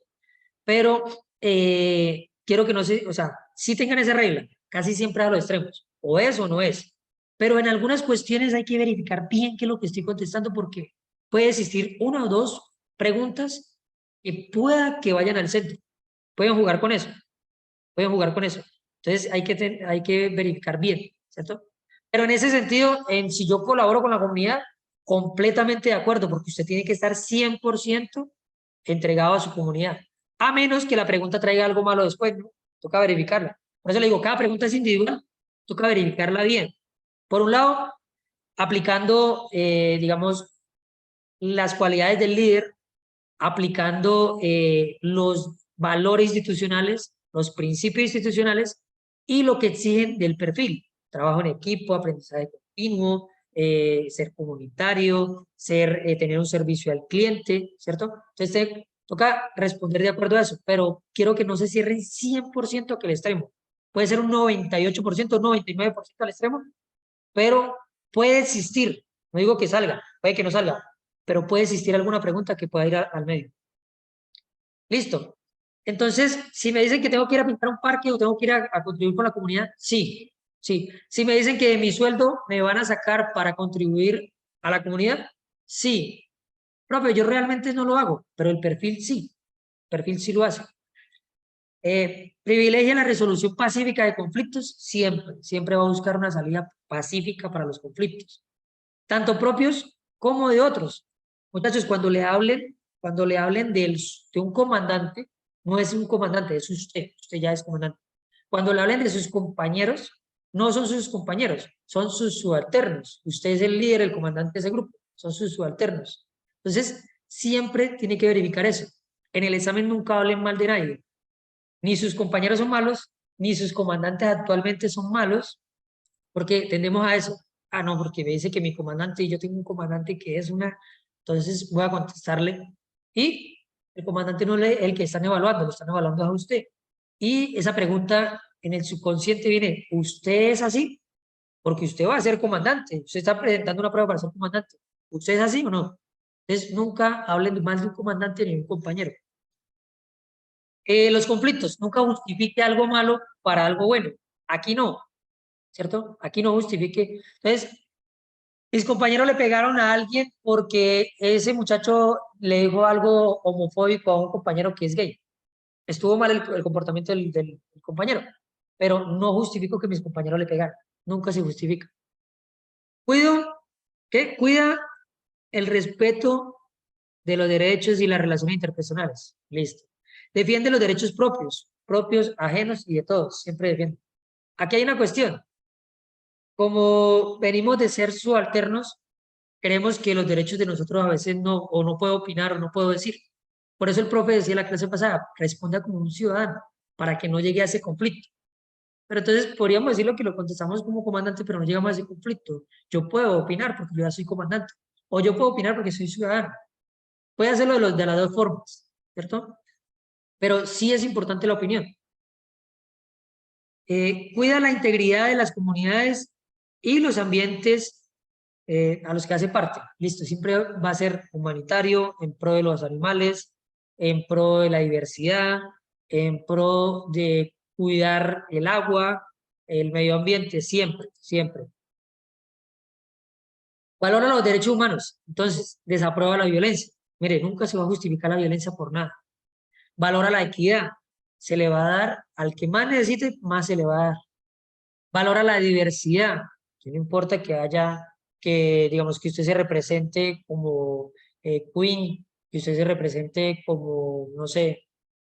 Speaker 1: Pero quiero que no se, o sea, sí tengan esa regla, casi siempre a los extremos, o es o no es. Pero en algunas cuestiones hay que verificar bien qué es lo que estoy contestando porque puede existir una o dos preguntas que pueda que vayan al centro. Pueden jugar con eso, Entonces hay que verificar bien, ¿cierto? Pero en ese sentido, si yo colaboro con la comunidad, completamente de acuerdo, porque usted tiene que estar 100% entregado a su comunidad. A menos que la pregunta traiga algo malo después, ¿no? Toca verificarla. Por eso le digo, cada pregunta es individual, toca verificarla bien. Por un lado, aplicando, digamos, las cualidades del líder, aplicando los valores institucionales, los principios institucionales y lo que exigen del perfil. Trabajo en equipo, aprendizaje continuo, ser comunitario, tener un servicio al cliente, ¿cierto? Entonces, toca responder de acuerdo a eso, pero quiero que no se cierren 100% que el extremo. Puede ser un 98%, 99% al extremo, pero puede existir. No digo que salga, puede que no salga, pero puede existir alguna pregunta que pueda ir al medio. Listo. Entonces, si me dicen que tengo que ir a pintar un parque o tengo que ir a contribuir con la comunidad, sí, sí. Si me dicen que de mi sueldo me van a sacar para contribuir a la comunidad, sí. Profe, yo realmente no lo hago, pero el perfil sí. El perfil sí lo hace. Privilegia la resolución pacífica de conflictos, siempre. Siempre va a buscar una salida pacífica para los conflictos, tanto propios como de otros. Muchachos, cuando le hablen de un comandante, no es un comandante, es usted ya es comandante. Cuando le hablen de sus compañeros, no son sus compañeros, son sus subalternos. Usted es el líder, el comandante de ese grupo, son sus subalternos. Entonces, siempre tiene que verificar eso. En el examen nunca hablen mal de nadie. Ni sus compañeros son malos, ni sus comandantes actualmente son malos, porque tendemos a eso. Ah, no, porque me dice que mi comandante, y yo tengo un comandante que es una, entonces voy a contestarle. Y el comandante no es el que están evaluando, lo están evaluando a usted. Y esa pregunta en el subconsciente viene, ¿usted es así? Porque usted va a ser comandante, usted está presentando una prueba para ser comandante. ¿Usted es así o no? Entonces nunca hablen más de un comandante ni de un compañero. Los conflictos, nunca justifique algo malo para algo bueno. Aquí no, ¿cierto? Aquí no justifique. Entonces, mis compañeros le pegaron a alguien porque ese muchacho le dijo algo homofóbico a un compañero que es gay. Estuvo mal el comportamiento del compañero, pero no justifico que mis compañeros le pegaran. Nunca se justifica. Cuida el respeto de los derechos y las relaciones interpersonales. Listo. Defiende los derechos propios, ajenos y de todos. Siempre defiende. Aquí hay una cuestión. Como venimos de ser subalternos, creemos que los derechos de nosotros a veces no, o no puedo opinar o no puedo decir. Por eso el profe decía en la clase pasada, responda como un ciudadano, para que no llegue a ese conflicto. Pero entonces podríamos decirlo que lo contestamos como comandante, pero no llegamos a ese conflicto. Yo puedo opinar porque yo ya soy comandante, o yo puedo opinar porque soy ciudadano. Puede hacerlo de las dos formas, ¿cierto? Pero sí es importante la opinión. Cuida la integridad de las comunidades y los ambientes a los que hace parte. Listo, siempre va a ser humanitario, en pro de los animales, en pro de la diversidad, en pro de cuidar el agua, el medio ambiente, siempre, siempre. Valora los derechos humanos, entonces desaprueba la violencia. Mire, nunca se va a justificar la violencia por nada. Valora la equidad, se le va a dar al que más necesite, más se le va a dar. Valora la diversidad, que no importa que haya, que digamos que usted se represente como queen, que usted se represente como, no sé,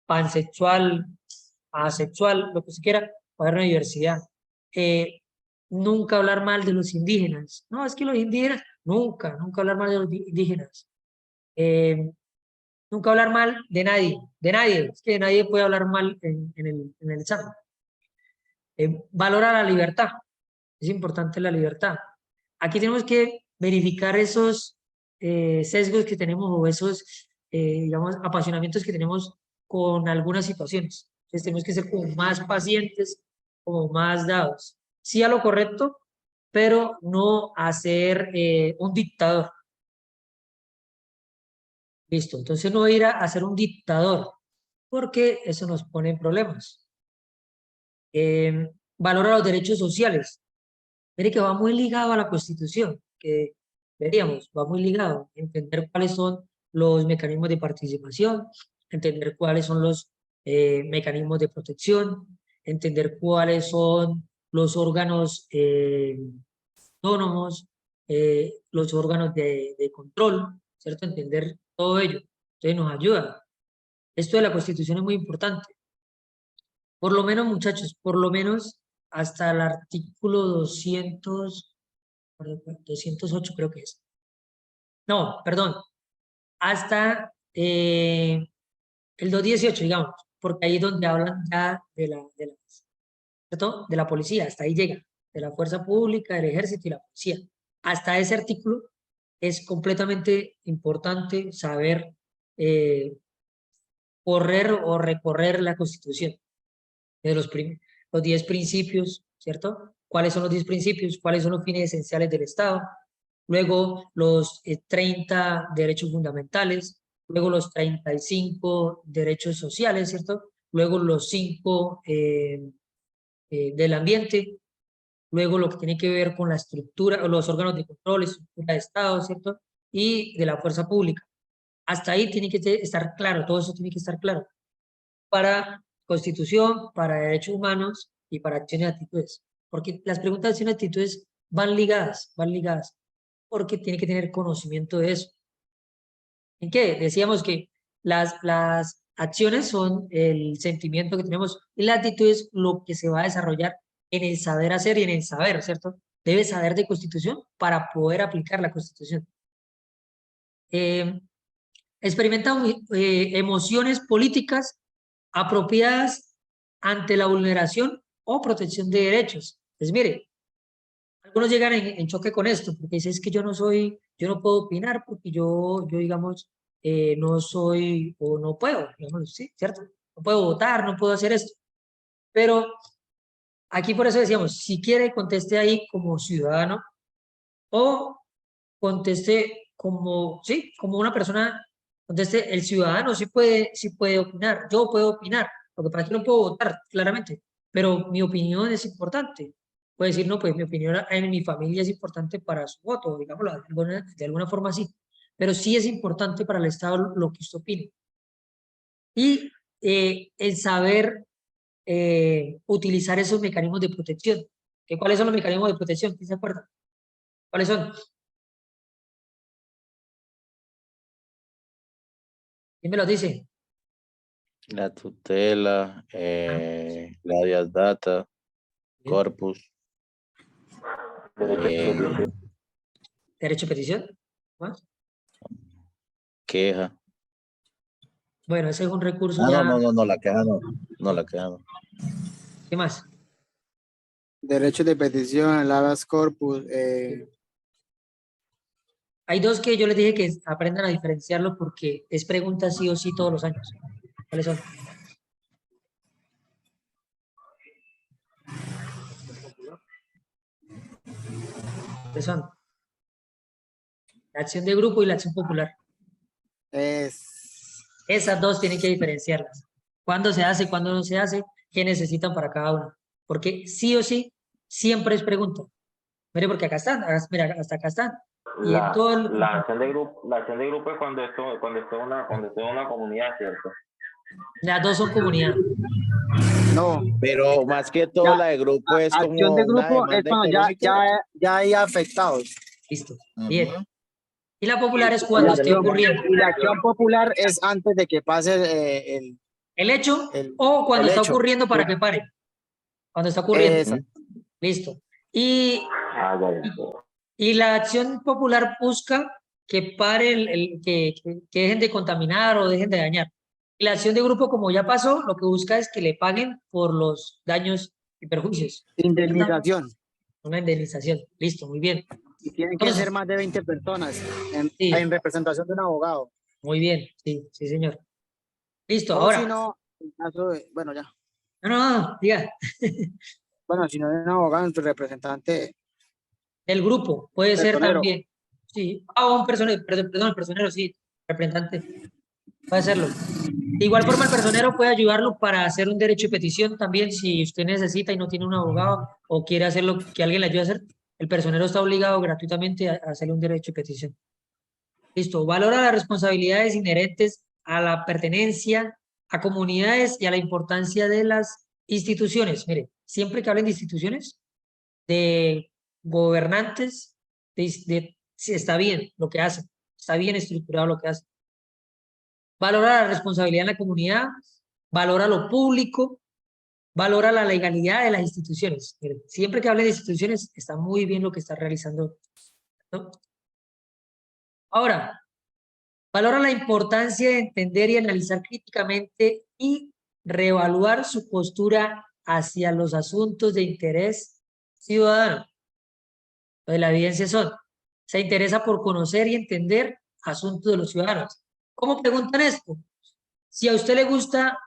Speaker 1: pansexual, asexual, lo que se quiera, va a haber una diversidad. Nunca hablar mal de los indígenas. No, es que los indígenas, nunca hablar mal de los indígenas. Nunca hablar mal de nadie. Es que de nadie puede hablar mal en el examen. Valora la libertad. Es importante la libertad. Aquí tenemos que verificar esos sesgos que tenemos o esos, digamos, apasionamientos que tenemos con algunas situaciones. Entonces tenemos que ser como más pacientes, como más dados. Sí a lo correcto, pero no a ser un dictador. Listo, entonces no ir a ser un dictador, porque eso nos pone en problemas. Valora los derechos sociales. Mire que va muy ligado a la Constitución, que veríamos, va muy ligado. Entender cuáles son los mecanismos de participación, entender cuáles son los mecanismos de protección, entender cuáles son los órganos autónomos, los órganos de control, ¿cierto? Entender todo ello. Entonces nos ayuda. Esto de la Constitución es muy importante. Por lo menos, muchachos, por lo menos hasta el artículo 208 creo que es. No, perdón. Hasta el 218, digamos, porque ahí es donde hablan ya ¿cierto? De la policía, hasta ahí llega, de la fuerza pública, del ejército y la policía. Hasta ese artículo es completamente importante saber correr o recorrer la Constitución de los 10 principios, ¿cierto? ¿Cuáles son los 10 principios? ¿Cuáles son los fines esenciales del Estado? luego los 30 derechos fundamentales, luego los 35 derechos sociales, ¿cierto? Luego los 5 del ambiente, luego lo que tiene que ver con la estructura, los órganos de control, estructura de Estado, ¿cierto? Y de la fuerza pública. Hasta ahí tiene que estar claro, todo eso tiene que estar claro. Para Constitución, para derechos humanos y para acciones y actitudes. Porque las preguntas de acciones y actitudes van ligadas, porque tiene que tener conocimiento de eso. ¿En qué? Decíamos que las acciones son el sentimiento que tenemos y la actitud es lo que se va a desarrollar en el saber hacer y en el saber, ¿cierto? Debe saber de Constitución para poder aplicar la Constitución. Experimenta emociones políticas apropiadas ante la vulneración o protección de derechos. Pues mire, algunos llegan en choque con esto, porque dicen, es que yo no puedo opinar porque yo digamos, no soy o no puedo, digamos, sí, ¿cierto? No puedo votar, no puedo hacer esto. Pero aquí por eso decíamos, si quiere conteste ahí como ciudadano o conteste como, sí, como una persona, conteste el ciudadano sí puede opinar, yo puedo opinar, lo que pasa es que no puedo votar, claramente, pero mi opinión es importante. Puede decir, no, pues mi opinión en mi familia es importante para su voto, digámoslo, de alguna forma sí, pero sí es importante para el Estado lo que usted opine. Y el saber utilizar esos mecanismos de protección. ¿Cuáles son los mecanismos de protección? ¿Quién se acuerda? ¿Cuáles son? ¿Quién me los dice?
Speaker 2: La tutela, la habeas data,
Speaker 1: Bien.
Speaker 2: corpus,
Speaker 1: Derecho a petición. ¿Más?
Speaker 2: queja.
Speaker 1: Bueno, ese es un recurso
Speaker 2: Ah,
Speaker 1: ya.
Speaker 2: no, la queja no. No, la queja no.
Speaker 1: ¿Qué más?
Speaker 5: Derechos de petición, el habeas corpus.
Speaker 1: Hay dos que yo les dije que aprendan a diferenciarlo porque es pregunta sí o sí todos los años. ¿Cuáles son? ¿Cuáles son? La acción de grupo y la acción popular. Esas dos tienen que diferenciarlas. ¿Cuándo se hace, cuándo no se hace? ¿Qué necesitan para cada uno? Porque sí o sí, siempre es pregunta. Mire, porque acá están, mira, hasta acá están. Y en todo
Speaker 4: la acción de grupo es cuando estoy en una comunidad, ¿cierto?
Speaker 1: Las dos son comunidad.
Speaker 5: No.
Speaker 2: Pero más que todo,
Speaker 5: Ya,
Speaker 2: la de grupo es como
Speaker 5: acción de
Speaker 2: una
Speaker 5: grupo es
Speaker 2: demanda
Speaker 5: cuando
Speaker 2: económica.
Speaker 5: ya hay afectados.
Speaker 1: Listo.
Speaker 2: Ujú.
Speaker 1: Bien. Y la popular es cuando esté ocurriendo.
Speaker 5: Y la acción popular es antes de que pase
Speaker 1: El hecho o cuando
Speaker 5: el
Speaker 1: está
Speaker 5: hecho.
Speaker 1: ocurriendo para que pare. Cuando está ocurriendo.
Speaker 5: Esa.
Speaker 1: Listo. Y
Speaker 4: Ya.
Speaker 1: la acción popular busca que pare, que dejen de contaminar o dejen de dañar. Y la acción de grupo, como ya pasó, lo que busca es que le paguen por los daños y perjuicios.
Speaker 5: Indemnización.
Speaker 1: Una indemnización. Listo, muy bien.
Speaker 5: Y tienen que ser más de 20 personas
Speaker 1: Sí.
Speaker 5: en representación de un abogado.
Speaker 1: Muy bien, sí, sí, señor. Listo,
Speaker 5: O
Speaker 1: ahora.
Speaker 5: si no, en caso de, bueno, ya.
Speaker 1: No, diga.
Speaker 5: Bueno, si no hay un abogado, en su representante.
Speaker 1: Del grupo, puede ser
Speaker 5: Personero.
Speaker 1: también. Sí. Ah, un personero, perdón, el personero, sí, representante. Puede hacerlo. De igual forma, el personero puede ayudarlo para hacer un derecho de petición también, si usted necesita y no tiene un abogado o quiere hacerlo, que alguien le ayude a hacer. El personero está obligado gratuitamente a hacerle un derecho de petición. Listo. Valora las responsabilidades inherentes a la pertenencia a comunidades y a la importancia de las instituciones. Mire, siempre que hablen de instituciones, de gobernantes, si está bien lo que hacen, está bien estructurado lo que hacen. Valora la responsabilidad en la comunidad, valora lo público, valora la legalidad de las instituciones. Miren, siempre que hable de instituciones, está muy bien lo que está realizando, ¿no? Ahora, valora la importancia de entender y analizar críticamente y reevaluar su postura hacia los asuntos de interés ciudadano. Lo de la evidencia son, se interesa por conocer y entender asuntos de los ciudadanos. ¿Cómo preguntan esto? Si a usted le gusta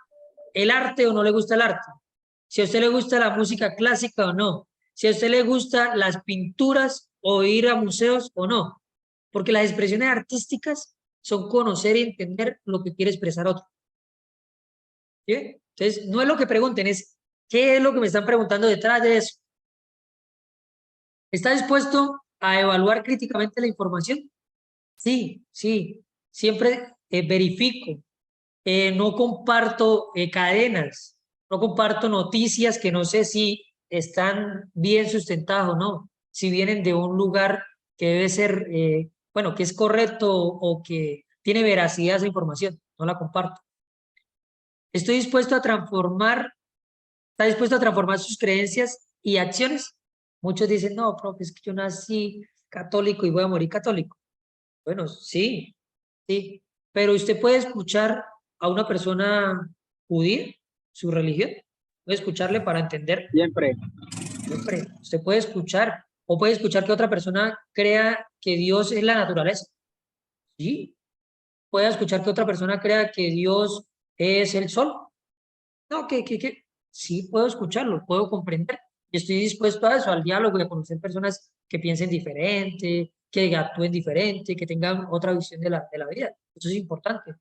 Speaker 1: el arte o no le gusta el arte. Si a usted le gusta la música clásica o no. Si a usted le gustan las pinturas o ir a museos o no. Porque las expresiones artísticas son conocer y entender lo que quiere expresar otro. ¿Sí? Entonces, no es lo que pregunten, es qué es lo que me están preguntando detrás de eso. ¿Está dispuesto a evaluar críticamente la información? Sí, sí. Siempre verifico. No comparto cadenas, no comparto noticias que no sé si están bien sustentadas o no, si vienen de un lugar que debe ser, bueno, que es correcto o que tiene veracidad esa información, no la comparto. Estoy dispuesto a transformar, ¿está dispuesto a transformar sus creencias y acciones? Muchos dicen, no, profe, es que yo nací católico y voy a morir católico. Bueno, sí, sí, pero usted puede escuchar a una persona judía, su religión, puede escucharle para entender.
Speaker 5: Siempre.
Speaker 1: Siempre, usted puede escuchar, o puede escuchar que otra persona crea que Dios es la naturaleza. Sí, puede escuchar que otra persona crea que Dios es el sol. No, que, sí puedo escucharlo, puedo comprender. Y estoy dispuesto a eso, al diálogo, y a conocer personas que piensen diferente, que actúen diferente, que tengan otra visión de la vida. Eso es importante.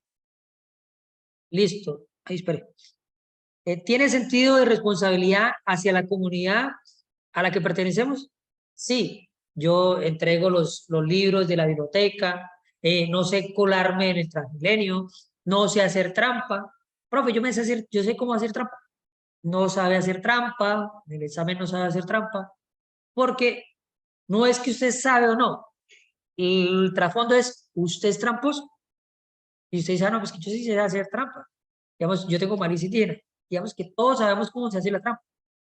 Speaker 1: Listo. Ahí espere. ¿Tiene sentido de responsabilidad hacia la comunidad a la que pertenecemos? Sí. Yo entrego los libros de la biblioteca, no sé colarme en el Transmilenio, no sé hacer trampa. Profe, yo sé cómo hacer trampa. No sabe hacer trampa, en el examen no sabe hacer trampa, porque no es que usted sabe o no. El trasfondo es, usted es tramposo. Y usted dice, no, pues que yo sí sé hacer trampa. Digamos, yo tengo malicia indígena. Digamos que todos sabemos cómo se hace la trampa.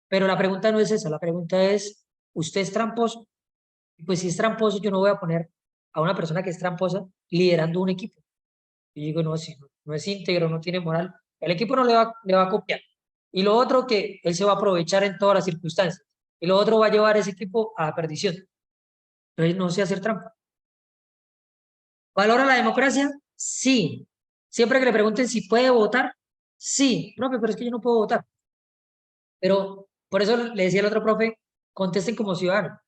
Speaker 1: Pero la pregunta no es esa, la pregunta es, ¿usted es tramposo? Pues si es tramposo, yo no voy a poner a una persona que es tramposa liderando un equipo. Y digo, no, si no es íntegro, no tiene moral, el equipo no le va a copiar. Y lo otro que él se va a aprovechar en todas las circunstancias. Y lo otro va a llevar ese equipo a la perdición. Entonces no sé hacer trampa. ¿Valora la democracia? Sí. Siempre que le pregunten si puede votar, sí. Profe, pero es que yo no puedo votar. Pero por eso le decía al otro profe, contesten como ciudadano.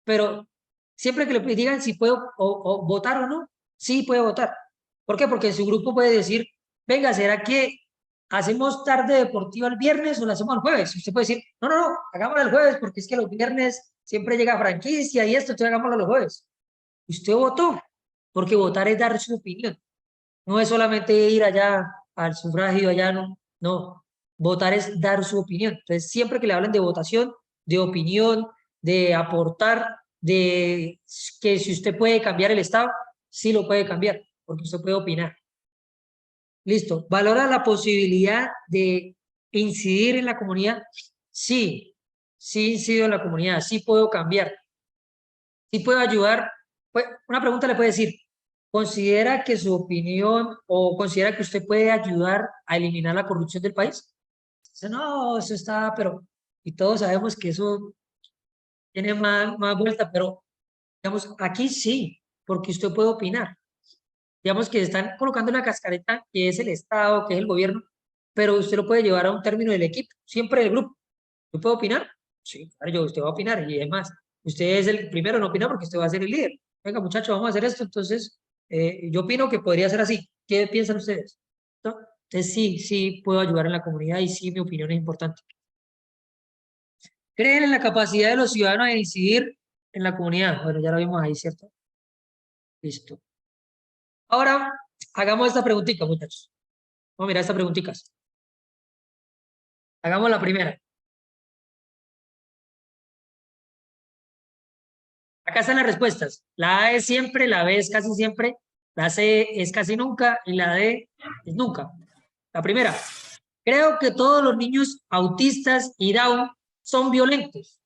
Speaker 1: Pero siempre que le digan si puedo o votar o no, sí puede votar. ¿Por qué? Porque su grupo puede decir, venga, ¿será que hacemos tarde deportiva el viernes o la hacemos el jueves? Usted puede decir, no, no, no, hagámoslo el jueves porque es que los viernes siempre llega franquicia y esto, entonces hagámoslo los jueves. Usted votó, porque votar es dar su opinión. No es solamente ir allá al sufragio, allá no, no. Votar es dar su opinión. Entonces, siempre que le hablen de votación, de opinión, de aportar, de que si usted puede cambiar el Estado, sí lo puede cambiar, porque usted puede opinar. Listo. ¿Valora la posibilidad de incidir en la comunidad? Sí, sí incido en la comunidad, sí puedo cambiar, sí puedo ayudar. Pues, una pregunta le puede decir, ¿considera que su opinión o considera que usted puede ayudar a eliminar la corrupción del país? Dice, no, eso está, pero, y todos sabemos que eso tiene más vuelta, pero, digamos, aquí sí, porque usted puede opinar. Digamos que están colocando la cascareta, que es el Estado, que es el gobierno, pero usted lo puede llevar a un término del equipo, siempre del grupo. ¿Yo puedo opinar? Sí, claro, usted va a opinar, y además, usted es el primero en opinar porque usted va a ser el líder. Venga, muchachos, vamos a hacer esto, entonces, yo opino que podría ser así. ¿Qué piensan ustedes? ¿No? Entonces, sí, sí puedo ayudar en la comunidad y sí, mi opinión es importante. ¿Creen en la capacidad de los ciudadanos de incidir en la comunidad? Bueno, ya lo vimos ahí, ¿cierto? Listo. Ahora, hagamos esta preguntita, muchachos. Vamos a mirar estas preguntitas. Hagamos la primera. Acá están las respuestas. La A es siempre, la B es casi siempre, la C es casi nunca y la D es nunca. La primera. Creo que todos los niños autistas y Down son violentos.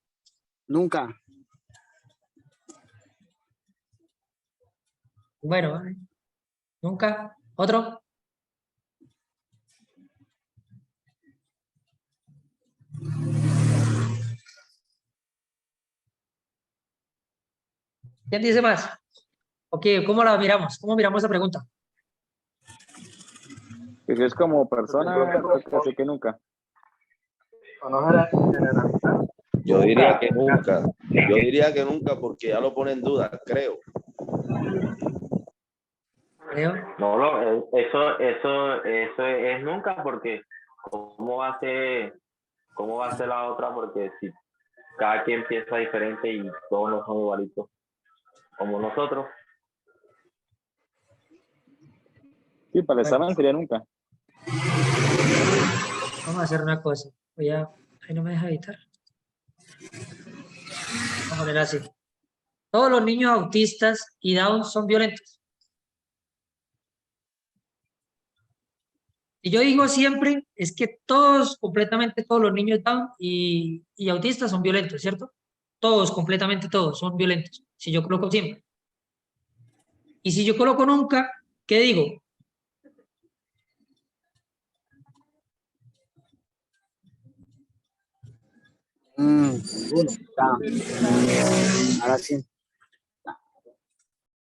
Speaker 5: Nunca.
Speaker 1: Bueno, nunca. ¿Otro? ¿Quién dice más? Ok, ¿cómo la miramos? ¿Cómo miramos esa pregunta?
Speaker 6: Pues es como persona, creo que nunca.
Speaker 3: O no generalizar.
Speaker 2: Yo diría que nunca. Yo diría que nunca porque ya lo pone en duda, creo.
Speaker 1: Creo.
Speaker 4: No, eso es nunca, porque ¿cómo va a ser la otra? Porque si cada quien piensa diferente y todos no son igualitos como nosotros.
Speaker 6: Sí, para el examen sería nunca.
Speaker 1: Vamos a hacer una cosa. Ahí no me deja editar. Vamos a poner así. Todos los niños autistas y Down son violentos. Y yo digo siempre, es que completamente todos los niños Down y autistas son violentos, ¿cierto? Todos, completamente todos, son violentos. Si yo coloco siempre. Y si yo coloco nunca, ¿qué digo?
Speaker 5: Ahora sí.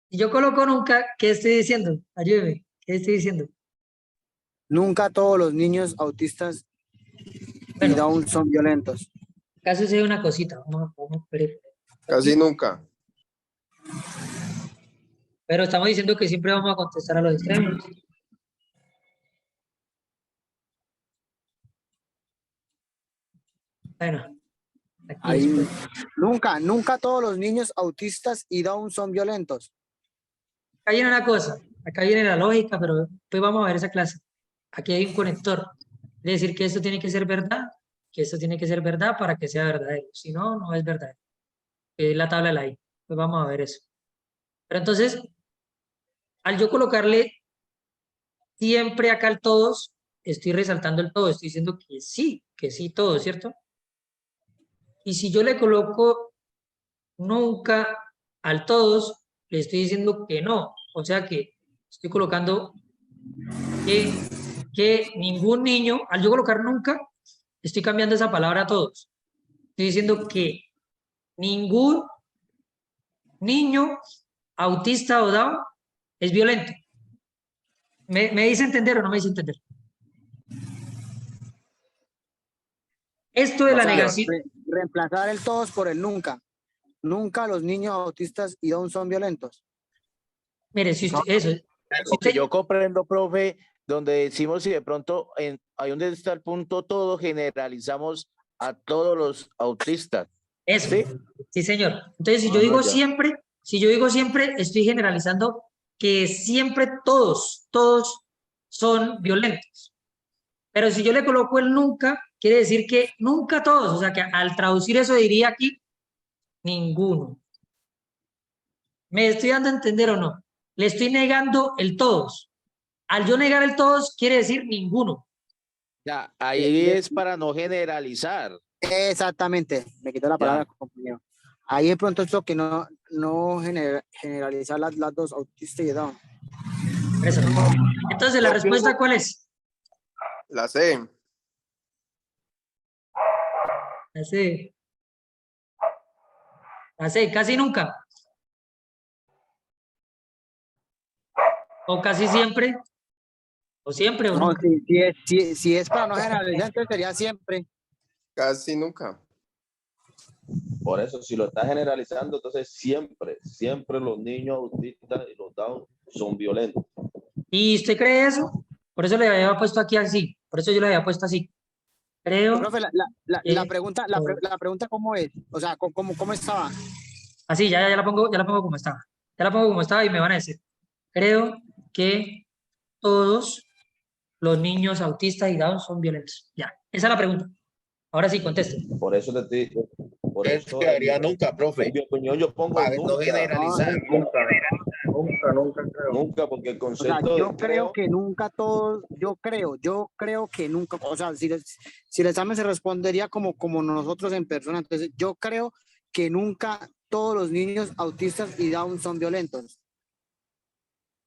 Speaker 1: Si yo coloco nunca, ¿qué estoy diciendo? Ayúdeme, ¿qué estoy diciendo?
Speaker 5: Nunca todos los niños autistas y
Speaker 1: Bueno,
Speaker 5: Down son violentos.
Speaker 1: acá sucede una cosita. Vamos a ver.
Speaker 7: Casi nunca.
Speaker 1: Pero estamos diciendo que siempre vamos a contestar a los extremos. Bueno, aquí
Speaker 5: Ahí,
Speaker 1: después.
Speaker 5: nunca todos los niños autistas y Down son violentos.
Speaker 1: Acá viene una cosa, acá viene la lógica, pero después vamos a ver esa clase. Aquí hay un conector. Es decir, que esto tiene que ser verdad, que esto tiene que ser verdad para que sea verdadero. Si no, no es verdadero. Es la tabla de la I. Pues vamos a ver eso. Pero entonces, al yo colocarle siempre acá el todos, estoy resaltando el todo, estoy diciendo que sí todo, ¿cierto? Y si yo le coloco nunca al todos, le estoy diciendo que no. O sea que estoy colocando que ningún niño, al yo colocar nunca, estoy cambiando esa palabra a todos. Estoy diciendo que ningún niño autista o Down es violento. ¿Me dice entender o no me dice entender? Esto de la negación.
Speaker 5: Reemplazar el todos por el nunca. Nunca los niños autistas y Down son violentos.
Speaker 1: Mire, si usted, eso. Si
Speaker 2: Lo que
Speaker 1: usted,
Speaker 2: yo comprendo, profe, donde decimos si de pronto ahí donde está el punto todo, generalizamos a todos los autistas.
Speaker 1: eso.
Speaker 2: ¿Sí?
Speaker 1: Sí, señor. Entonces, si yo
Speaker 2: Ah,
Speaker 1: digo
Speaker 2: ya.
Speaker 1: siempre, estoy generalizando que siempre todos son violentos. Pero si yo le coloco el nunca, quiere decir que nunca todos. O sea que al traducir eso diría aquí, ninguno. ¿Me estoy dando a entender o no? Le estoy negando el todos. Al yo negar el todos, quiere decir ninguno.
Speaker 2: Ya, ahí es para no generalizar.
Speaker 5: Exactamente, me quitó la palabra, compañero. Ahí de pronto es lo que no generalizar las dos, autista y Down.
Speaker 1: Eso. Entonces, ¿la respuesta cuál es?
Speaker 7: La C.
Speaker 1: La C, casi nunca. O casi siempre. O siempre o
Speaker 5: No,
Speaker 1: nunca.
Speaker 5: si es para no generalizar, entonces sería siempre.
Speaker 7: Casi nunca.
Speaker 2: Por eso, si lo está generalizando, entonces siempre los niños autistas y los Down son violentos.
Speaker 1: ¿Y usted cree eso? Por eso le había puesto aquí así. Por eso yo le había puesto así. Creo.
Speaker 5: Profe, la pregunta ¿cómo es? O sea, ¿cómo estaba?
Speaker 1: Así, ya la pongo como estaba. Ya la pongo como estaba y me van a decir. Creo que todos los niños autistas y Down son violentos. Ya, esa es la pregunta. Ahora sí, conteste.
Speaker 2: Por eso te estoy. Por eso
Speaker 8: quedaría nunca, profe.
Speaker 2: En mi opinión, yo pongo
Speaker 8: Para
Speaker 2: nunca.
Speaker 8: no generalizar.
Speaker 3: Nunca creo.
Speaker 2: Nunca, porque el
Speaker 5: O sea,
Speaker 2: concepto.
Speaker 5: yo creo que nunca todos, yo creo que nunca, o sea, si el examen se respondería como nosotros en persona, entonces yo creo que nunca todos los niños autistas y Down son violentos.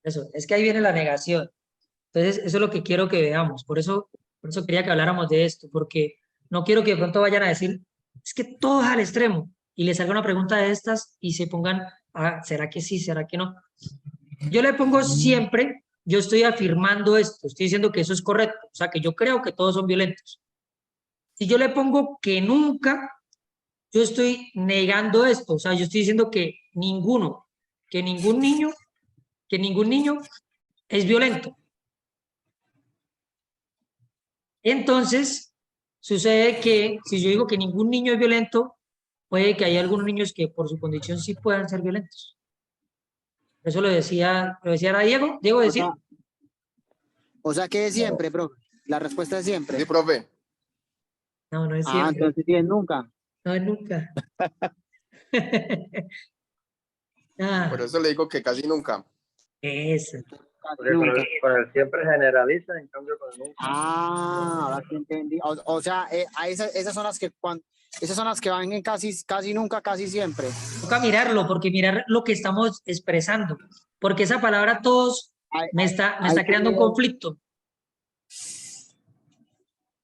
Speaker 1: Eso, es que ahí viene la negación. Entonces, eso es lo que quiero que veamos. Por eso quería que habláramos de esto, porque no quiero que de pronto vayan a decir, es que todo es al extremo, y les haga una pregunta de estas y se pongan, ¿será que sí? ¿Será que no? Yo le pongo siempre, yo estoy afirmando esto, estoy diciendo que eso es correcto, o sea, que yo creo que todos son violentos. Si yo le pongo que nunca, yo estoy negando esto, o sea, yo estoy diciendo que ninguno, que ningún niño es violento. Entonces, sucede que si yo digo que ningún niño es violento, puede que haya algunos niños que por su condición sí puedan ser violentos. Eso lo decía ahora Diego. Diego decía.
Speaker 5: O sea que es siempre, profe. La respuesta es siempre.
Speaker 7: Sí, profe.
Speaker 1: No, no es
Speaker 5: Ah,
Speaker 1: siempre.
Speaker 5: entonces sí es nunca.
Speaker 1: No es nunca. Ah,
Speaker 7: Por eso le digo que casi nunca.
Speaker 1: eso.
Speaker 3: Porque
Speaker 5: Nunca.
Speaker 3: con el siempre generaliza, en cambio con el nunca.
Speaker 5: Ah, ahora sí entendí. O sea, esas son las que esas son las que van en casi nunca, casi siempre.
Speaker 1: Toca mirarlo, porque mirar lo que estamos expresando. Porque esa palabra todos
Speaker 5: Ay,
Speaker 1: me está
Speaker 5: ay,
Speaker 1: creando un
Speaker 5: ay.
Speaker 1: conflicto.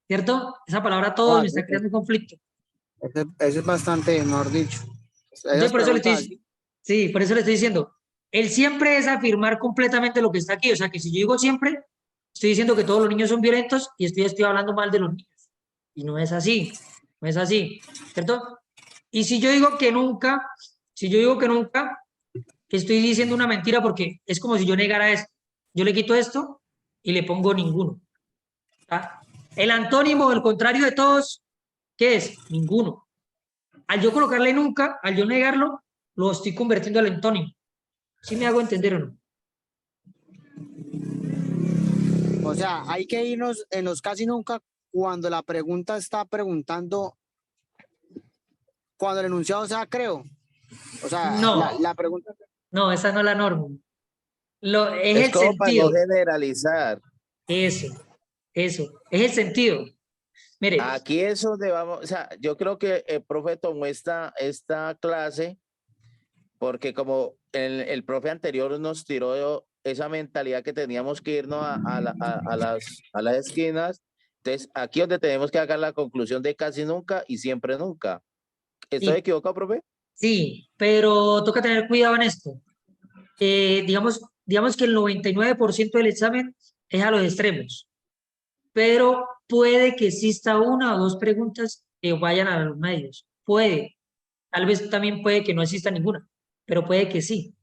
Speaker 1: ¿Cierto? Esa palabra todos me está creando un conflicto.
Speaker 5: Eso es bastante, mejor dicho.
Speaker 1: Entonces,
Speaker 5: Esas
Speaker 1: por eso le
Speaker 5: preguntas,
Speaker 1: estoy, sí, por eso le estoy diciendo, el siempre es afirmar completamente lo que está aquí. O sea, que si yo digo siempre, estoy diciendo que todos los niños son violentos y estoy hablando mal de los niños. Y no es así, no es así, ¿cierto? Y si yo digo que nunca, estoy diciendo una mentira porque es como si yo negara esto. Yo le quito esto y le pongo ninguno. ¿Ah? El antónimo, el contrario de todos, ¿qué es? Ninguno. Al yo colocarle nunca, al yo negarlo, lo estoy convirtiendo al antónimo. ¿Sí me hago entender o no?
Speaker 5: o sea, hay que irnos en los casi nunca cuando la pregunta está preguntando, cuando el enunciado sea creo. O sea,
Speaker 1: No,
Speaker 5: la pregunta.
Speaker 1: no, esa no es la norma. Es
Speaker 2: Es
Speaker 1: el
Speaker 2: como para no
Speaker 1: sentido.
Speaker 2: generalizar.
Speaker 1: Eso, es el sentido. Mire,
Speaker 2: Aquí es donde vamos, o sea, yo creo que el profe tomó esta clase porque como el profe anterior nos tiró esa mentalidad que teníamos que irnos a las esquinas, entonces aquí donde tenemos que sacar la conclusión de casi nunca y siempre nunca. ¿Estoy
Speaker 1: sí,
Speaker 2: equivocado, profe?
Speaker 1: sí, pero toca tener cuidado en esto. Digamos que el 99% del examen es a los extremos, pero puede que exista una o dos preguntas que vayan a los medios. Puede, tal vez también puede que no exista ninguna, pero puede que sí.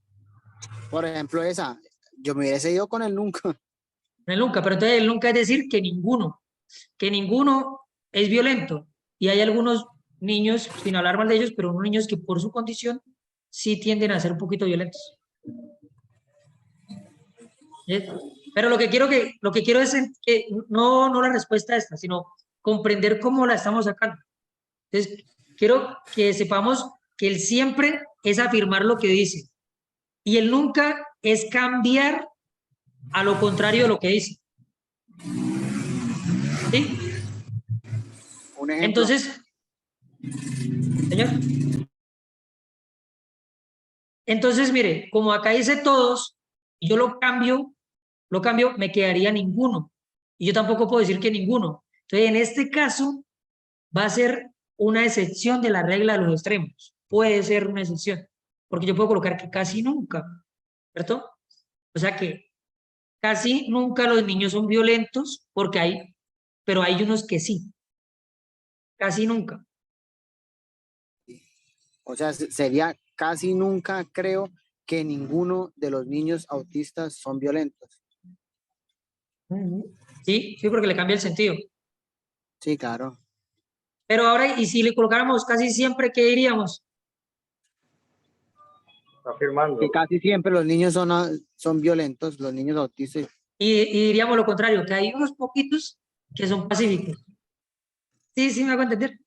Speaker 5: Por ejemplo, esa, yo me hubiese ido con el nunca.
Speaker 1: No es nunca, pero entonces el nunca es decir que ninguno es violento. Y hay algunos niños, sin hablar mal de ellos, pero unos niños que por su condición sí tienden a ser un poquito violentos. ¿Sí? Pero lo que quiero es que no la respuesta a esta, sino comprender cómo la estamos sacando. Entonces, quiero que sepamos que el siempre es afirmar lo que dice y el nunca es cambiar a lo contrario de lo que dice. ¿Sí?
Speaker 5: Un ejemplo.
Speaker 1: Entonces, señor. Entonces, mire, como acá dice todos, y yo lo cambio, me quedaría ninguno. Y yo tampoco puedo decir que ninguno. Entonces, en este caso, va a ser una excepción de la regla de los extremos. Puede ser una excepción, porque yo puedo colocar que casi nunca, ¿cierto? O sea que casi nunca los niños son violentos, pero hay unos que sí, casi nunca.
Speaker 5: O sea, sería casi nunca creo que ninguno de los niños autistas son violentos.
Speaker 1: Sí, sí, porque le cambia el sentido.
Speaker 5: Sí, claro.
Speaker 1: Pero ahora, y si le colocáramos casi siempre, ¿qué diríamos?
Speaker 3: Está afirmando.
Speaker 5: Que casi siempre los niños son violentos, los niños autistas.
Speaker 1: Y diríamos lo contrario, que hay unos poquitos que son pacíficos. Sí, sí, me hago entender.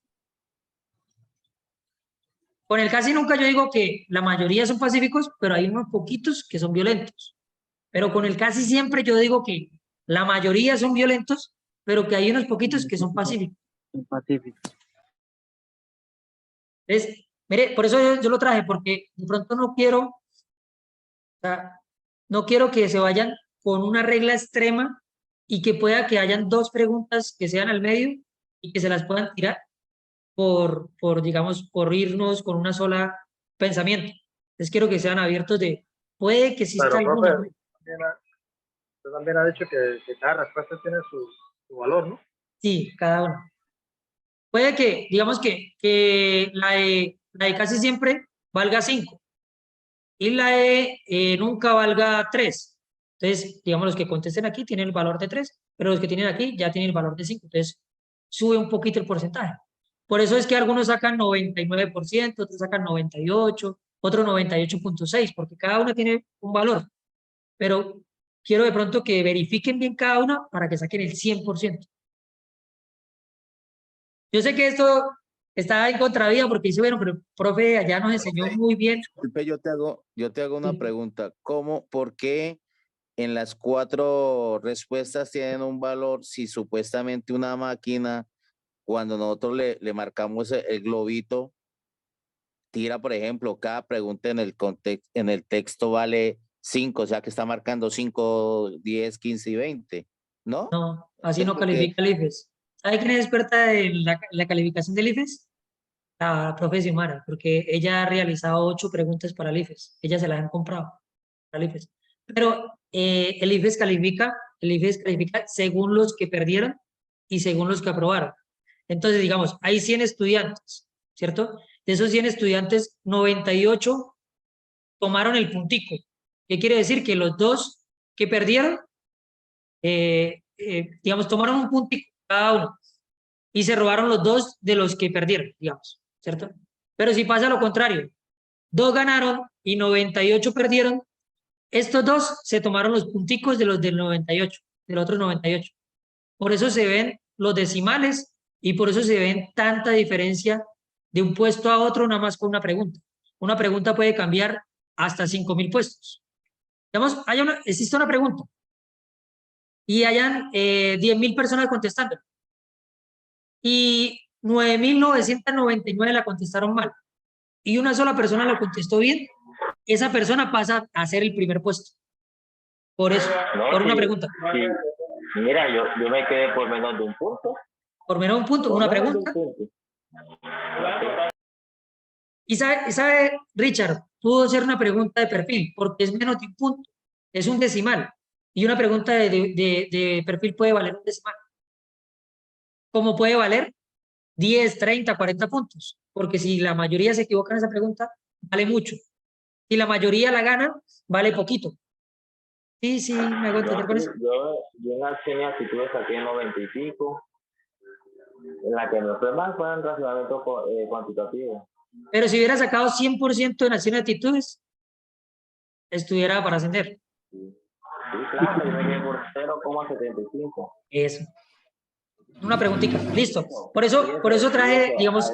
Speaker 1: Con el casi nunca yo digo que la mayoría son pacíficos, pero hay unos poquitos que son violentos. Pero con el casi siempre yo digo que la mayoría son violentos, pero que hay unos poquitos que son pacíficos.
Speaker 5: Pacíficos.
Speaker 1: Mire, por eso yo lo traje, porque de pronto o sea, no quiero que se vayan con una regla extrema y que pueda que hayan dos preguntas que sean al medio y que se las puedan tirar digamos, por irnos con una sola pensamiento. Entonces quiero que sean abiertos puede que exista
Speaker 3: Pero, profe,
Speaker 1: alguna.
Speaker 3: usted también ha dicho que cada respuesta tiene su valor, ¿no?
Speaker 1: Sí, cada uno. Puede que, digamos que la de casi siempre valga 5 y la de nunca valga 3. Entonces, digamos, los que contesten aquí tienen el valor de 3, pero los que tienen aquí ya tienen el valor de 5. Entonces, sube un poquito el porcentaje. Por eso es que algunos sacan 99%, otros sacan 98%, otros 98.6%, porque cada una tiene un valor. Pero quiero de pronto que verifiquen bien cada una para que saquen el 100%. Yo sé que esto está en contravía porque dice, bueno, pero el profe allá nos enseñó muy bien.
Speaker 2: Disculpe, yo te hago una
Speaker 1: Sí.
Speaker 2: pregunta. ¿Por qué en las 4 respuestas tienen un valor si supuestamente una máquina, cuando nosotros le marcamos el globito, tira, por ejemplo, cada pregunta en el texto vale 5, o sea que está marcando 5, 10, 15 y 20, ¿no?
Speaker 1: No, así no
Speaker 2: Entonces, ¿por qué?
Speaker 1: califica el IFES. ¿Sabe quién es experta en la calificación del IFES? La profe Xiomara, porque ella ha realizado 8 preguntas para el IFES. Ella se las han comprado para el IFES. Pero el IFES califica según los que perdieron y según los que aprobaron. Entonces, digamos, hay 100 estudiantes, ¿cierto? De esos 100 estudiantes, 98 tomaron el puntico. ¿Qué quiere decir? Que los 2 que perdieron, digamos, tomaron un puntico cada uno y se robaron los 2 de los que perdieron, digamos, ¿cierto? Pero si pasa lo contrario, 2 ganaron y 98 perdieron, estos 2 se tomaron los punticos de los del 98, del otro 98. Por eso se ven los decimales y por eso se ven tanta diferencia de un puesto a otro nada más con una pregunta. Una pregunta puede cambiar hasta 5.000 puestos. Digamos, existe una pregunta y hayan 10.000 personas contestando y 9.999 la contestaron mal y una sola persona lo contestó bien, esa persona pasa a ser el primer puesto. Por eso,
Speaker 4: No,
Speaker 1: por una
Speaker 4: sí,
Speaker 1: pregunta.
Speaker 4: sí. Mira, yo me quedé por menos de un punto.
Speaker 1: Por menos un punto,
Speaker 4: Por
Speaker 1: una
Speaker 4: menos de un
Speaker 1: pregunta.
Speaker 4: punto.
Speaker 1: Y sabe, Richard, pudo ser una pregunta de perfil, porque es menos de un punto, es un decimal. Y una pregunta de perfil puede valer un decimal. Como puede valer 10, 30, 40 puntos. Porque si la mayoría se equivoca en esa pregunta, vale mucho. Si la mayoría la gana, vale poquito. Sí, sí, me hago entender con eso.
Speaker 4: Yo en acción y actitudes saqué 90 y pico. En la que me fue mal fue en razonamiento cuantitativo.
Speaker 1: Pero si hubiera sacado 100% en acción y actitudes, estuviera para ascender.
Speaker 4: Sí, claro, yo me quedé por 0,75.
Speaker 1: Eso. Una preguntita. Listo. Por eso traje, digamos.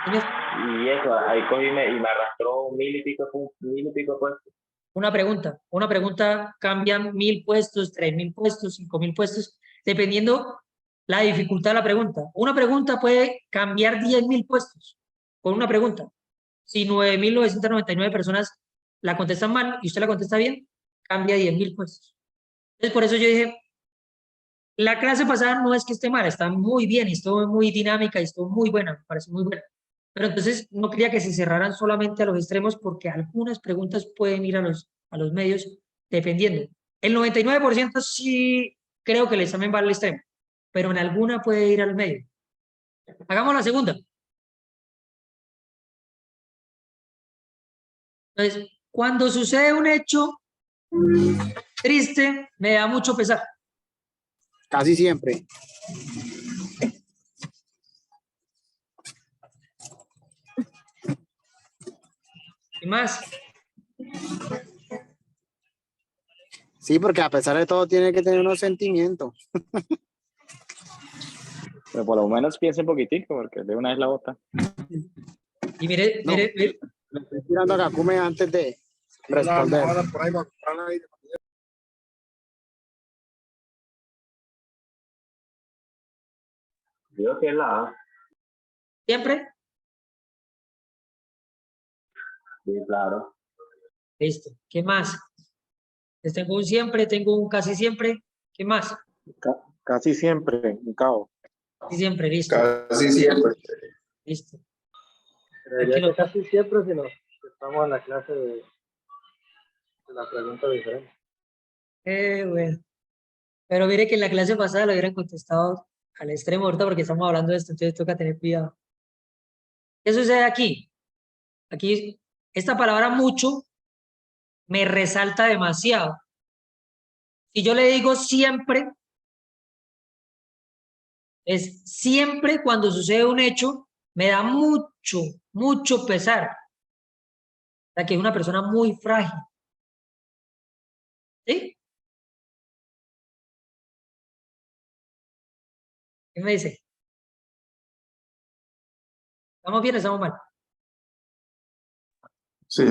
Speaker 4: Y eso, ahí cogí y me arrastró 1.000 y pico puestos.
Speaker 1: Una pregunta cambian 1.000 puestos, 3.000 puestos, 5.000 puestos, dependiendo la dificultad de la pregunta. Una pregunta puede cambiar 10.000 puestos con una pregunta. Si 9.999 personas la contestan mal y usted la contesta bien, cambia 10.000 puestos. Entonces, por eso yo dije, la clase pasada no es que esté mal, está muy bien, y estuvo muy dinámica y estuvo muy buena, me parece muy buena. Pero entonces no quería que se cerraran solamente a los extremos porque algunas preguntas pueden ir a los medios dependiendo. El 99% sí creo que el examen va al extremo, pero en alguna puede ir al medio. Hagamos la segunda. Entonces, cuando sucede un hecho triste, me da mucho pesar.
Speaker 5: Casi siempre.
Speaker 1: ¿Y más?
Speaker 5: Sí, porque a pesar de todo tiene que tener unos sentimientos.
Speaker 6: Pero por lo menos piense un poquitico, porque de una vez la bota.
Speaker 1: Y mire,
Speaker 5: No.
Speaker 1: mire, mire.
Speaker 5: Le estoy tirando a Gakume antes de responder.
Speaker 4: Digo que la A.
Speaker 1: Siempre.
Speaker 4: Sí, claro.
Speaker 1: Listo. ¿Qué más? Les tengo un siempre, tengo un casi siempre. ¿Qué más?
Speaker 6: Casi siempre, un caos.
Speaker 1: Casi siempre, listo.
Speaker 7: Casi siempre.
Speaker 1: Listo.
Speaker 3: Creería
Speaker 1: Tranquilo.
Speaker 3: que casi siempre si nos estamos en la clase de la pregunta diferente.
Speaker 1: Bueno. Pero mire que en la clase pasada lo hubieran contestado al extremo ahorita porque estamos hablando de esto, entonces toca tener cuidado. ¿Qué sucede aquí? Aquí, esta palabra mucho me resalta demasiado. Si yo le digo siempre, es siempre cuando sucede un hecho, me da mucho, mucho pesar. O sea, que es una persona muy frágil. ¿Sí? ¿Qué me dice? ¿Estamos bien o estamos mal?
Speaker 7: Sí,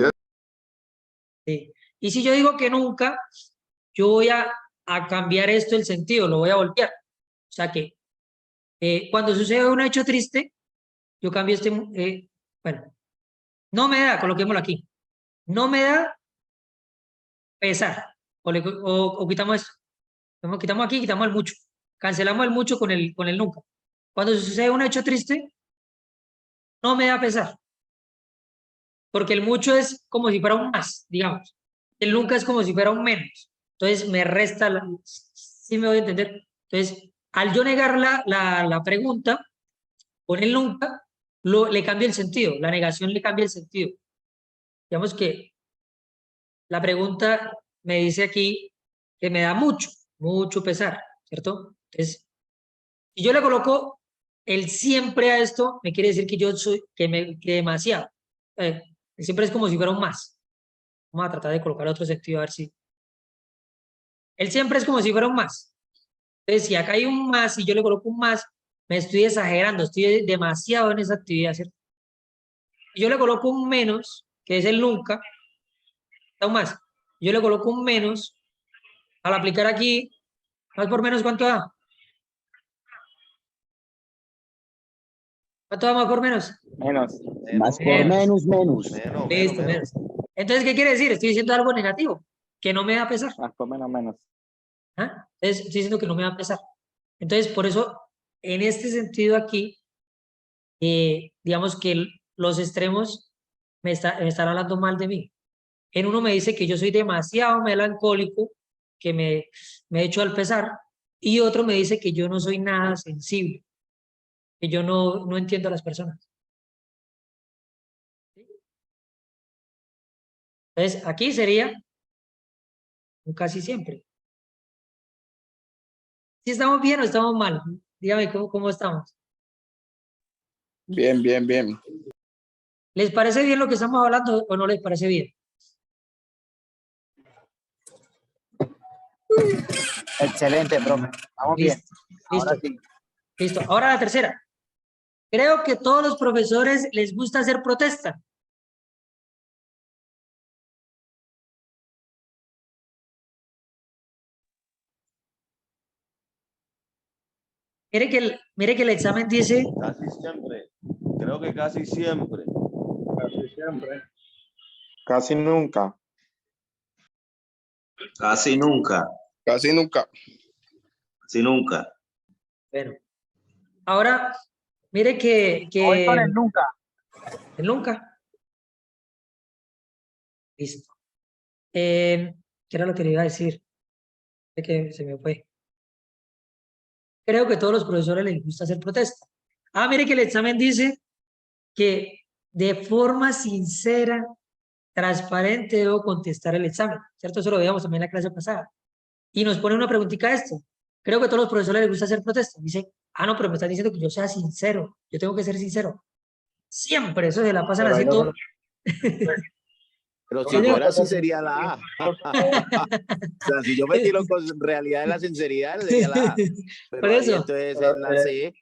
Speaker 1: Sí. Y si yo digo que nunca, yo voy a cambiar esto el sentido, lo voy a voltear. O sea que cuando sucede un hecho triste, yo cambio bueno, no me da, coloquémoslo aquí, no me da pesar. O quitamos esto. Quitamos aquí, quitamos el mucho. Cancelamos el mucho con el nunca. Cuando sucede un hecho triste, no me da pesar. Porque el mucho es como si fuera un más, digamos. El nunca es como si fuera un menos. Entonces me resta, ¿sí me voy a entender? Entonces, al yo negar la pregunta, con el nunca, le cambia el sentido. La negación le cambia el sentido. Digamos que la pregunta me dice aquí que me da mucho, mucho pesar, ¿cierto? Entonces, si yo le coloco el siempre a esto, me quiere decir que yo soy, que demasiado. El siempre es como si fuera un más. Vamos a tratar de colocar otro sentido a ver si. El siempre es como si fuera un más. Entonces, si acá hay un más y yo le coloco un más, me estoy exagerando, estoy demasiado en esa actividad, ¿cierto? Y yo le coloco un menos, que es el nunca, da un más. Yo le coloco un menos, al aplicar aquí, más por menos, ¿cuánto da? ¿Cuánto da más por menos?
Speaker 6: Menos.
Speaker 5: Más por menos, menos.
Speaker 1: Listo, menos. Entonces, ¿qué quiere decir? Estoy diciendo algo negativo, que no me da pesar.
Speaker 6: Más por menos, menos.
Speaker 1: ¿Ah? Entonces, estoy diciendo que no me da pesar. Entonces, por eso, en este sentido aquí, digamos que los extremos me están hablando mal de mí. En uno me dice que yo soy demasiado melancólico, que me echo al pesar, y otro me dice que yo no soy nada sensible, que yo no entiendo a las personas. Entonces, aquí sería un casi siempre. ¿Si estamos bien o estamos mal? Dígame cómo estamos.
Speaker 7: bien, bien, bien.
Speaker 1: ¿Les parece bien lo que estamos hablando o no les parece bien?
Speaker 5: Excelente, profe. Vamos bien.
Speaker 1: Listo,
Speaker 5: Ahora
Speaker 1: listo,
Speaker 5: sí.
Speaker 1: listo. Ahora la tercera. Creo que todos los profesores les gusta hacer protesta. Mire que el examen dice,
Speaker 8: Casi siempre. Creo que casi siempre.
Speaker 3: Casi siempre.
Speaker 6: Casi nunca.
Speaker 9: Casi nunca,
Speaker 7: Casi nunca.
Speaker 9: casi nunca.
Speaker 1: bueno, ahora mire
Speaker 5: Voy con el nunca.
Speaker 1: el nunca. Listo. ¿Qué era lo que le iba a decir? Es que se me fue. Creo que todos los profesores les gusta hacer protesta. Mire que el examen dice que de forma sincera, transparente, debo contestar el examen, ¿cierto? Eso lo veíamos también en la clase pasada. Y nos pone una preguntita esto. Creo que a todos los profesores les gusta hacer protesta. Dice, no, pero me están diciendo que yo sea sincero. Yo tengo que ser sincero. Siempre, eso se la pasan
Speaker 3: Pero ahí no
Speaker 1: haciendo.
Speaker 2: Pero si
Speaker 1: Yo digo-
Speaker 2: fuera así sería la A. O sea, si yo me tiro con realidad de la sinceridad, sería la A. Pero
Speaker 1: Por
Speaker 2: ahí
Speaker 1: eso.
Speaker 2: entonces es la C.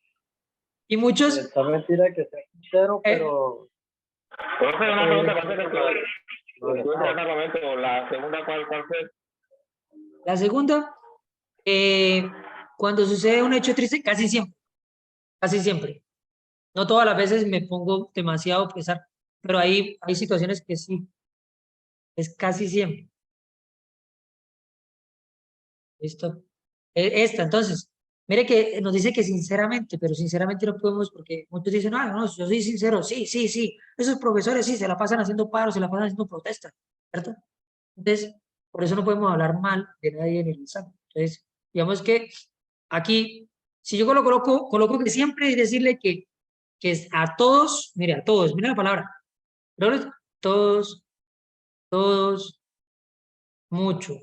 Speaker 1: Y muchos,
Speaker 3: Está mentira que sea sincero,
Speaker 1: Eh,
Speaker 3: pero
Speaker 4: Profe, una pregunta para hacer la segunda, ¿cuál fue?
Speaker 1: la segunda, cuando sucede un hecho triste, casi siempre. No todas las veces me pongo demasiado pesar, pero hay situaciones que sí, es casi siempre. ¿Listo? Esta, entonces, mire que nos dice que sinceramente, pero sinceramente no podemos porque muchos dicen, no, yo soy sincero, sí, esos profesores sí, se la pasan haciendo paros, se la pasan haciendo protestas, ¿cierto? Entonces, por eso no podemos hablar mal de nadie en el examen. Entonces, digamos que aquí Si yo coloco que siempre y decirle que es a todos, mira la palabra, todos, mucho,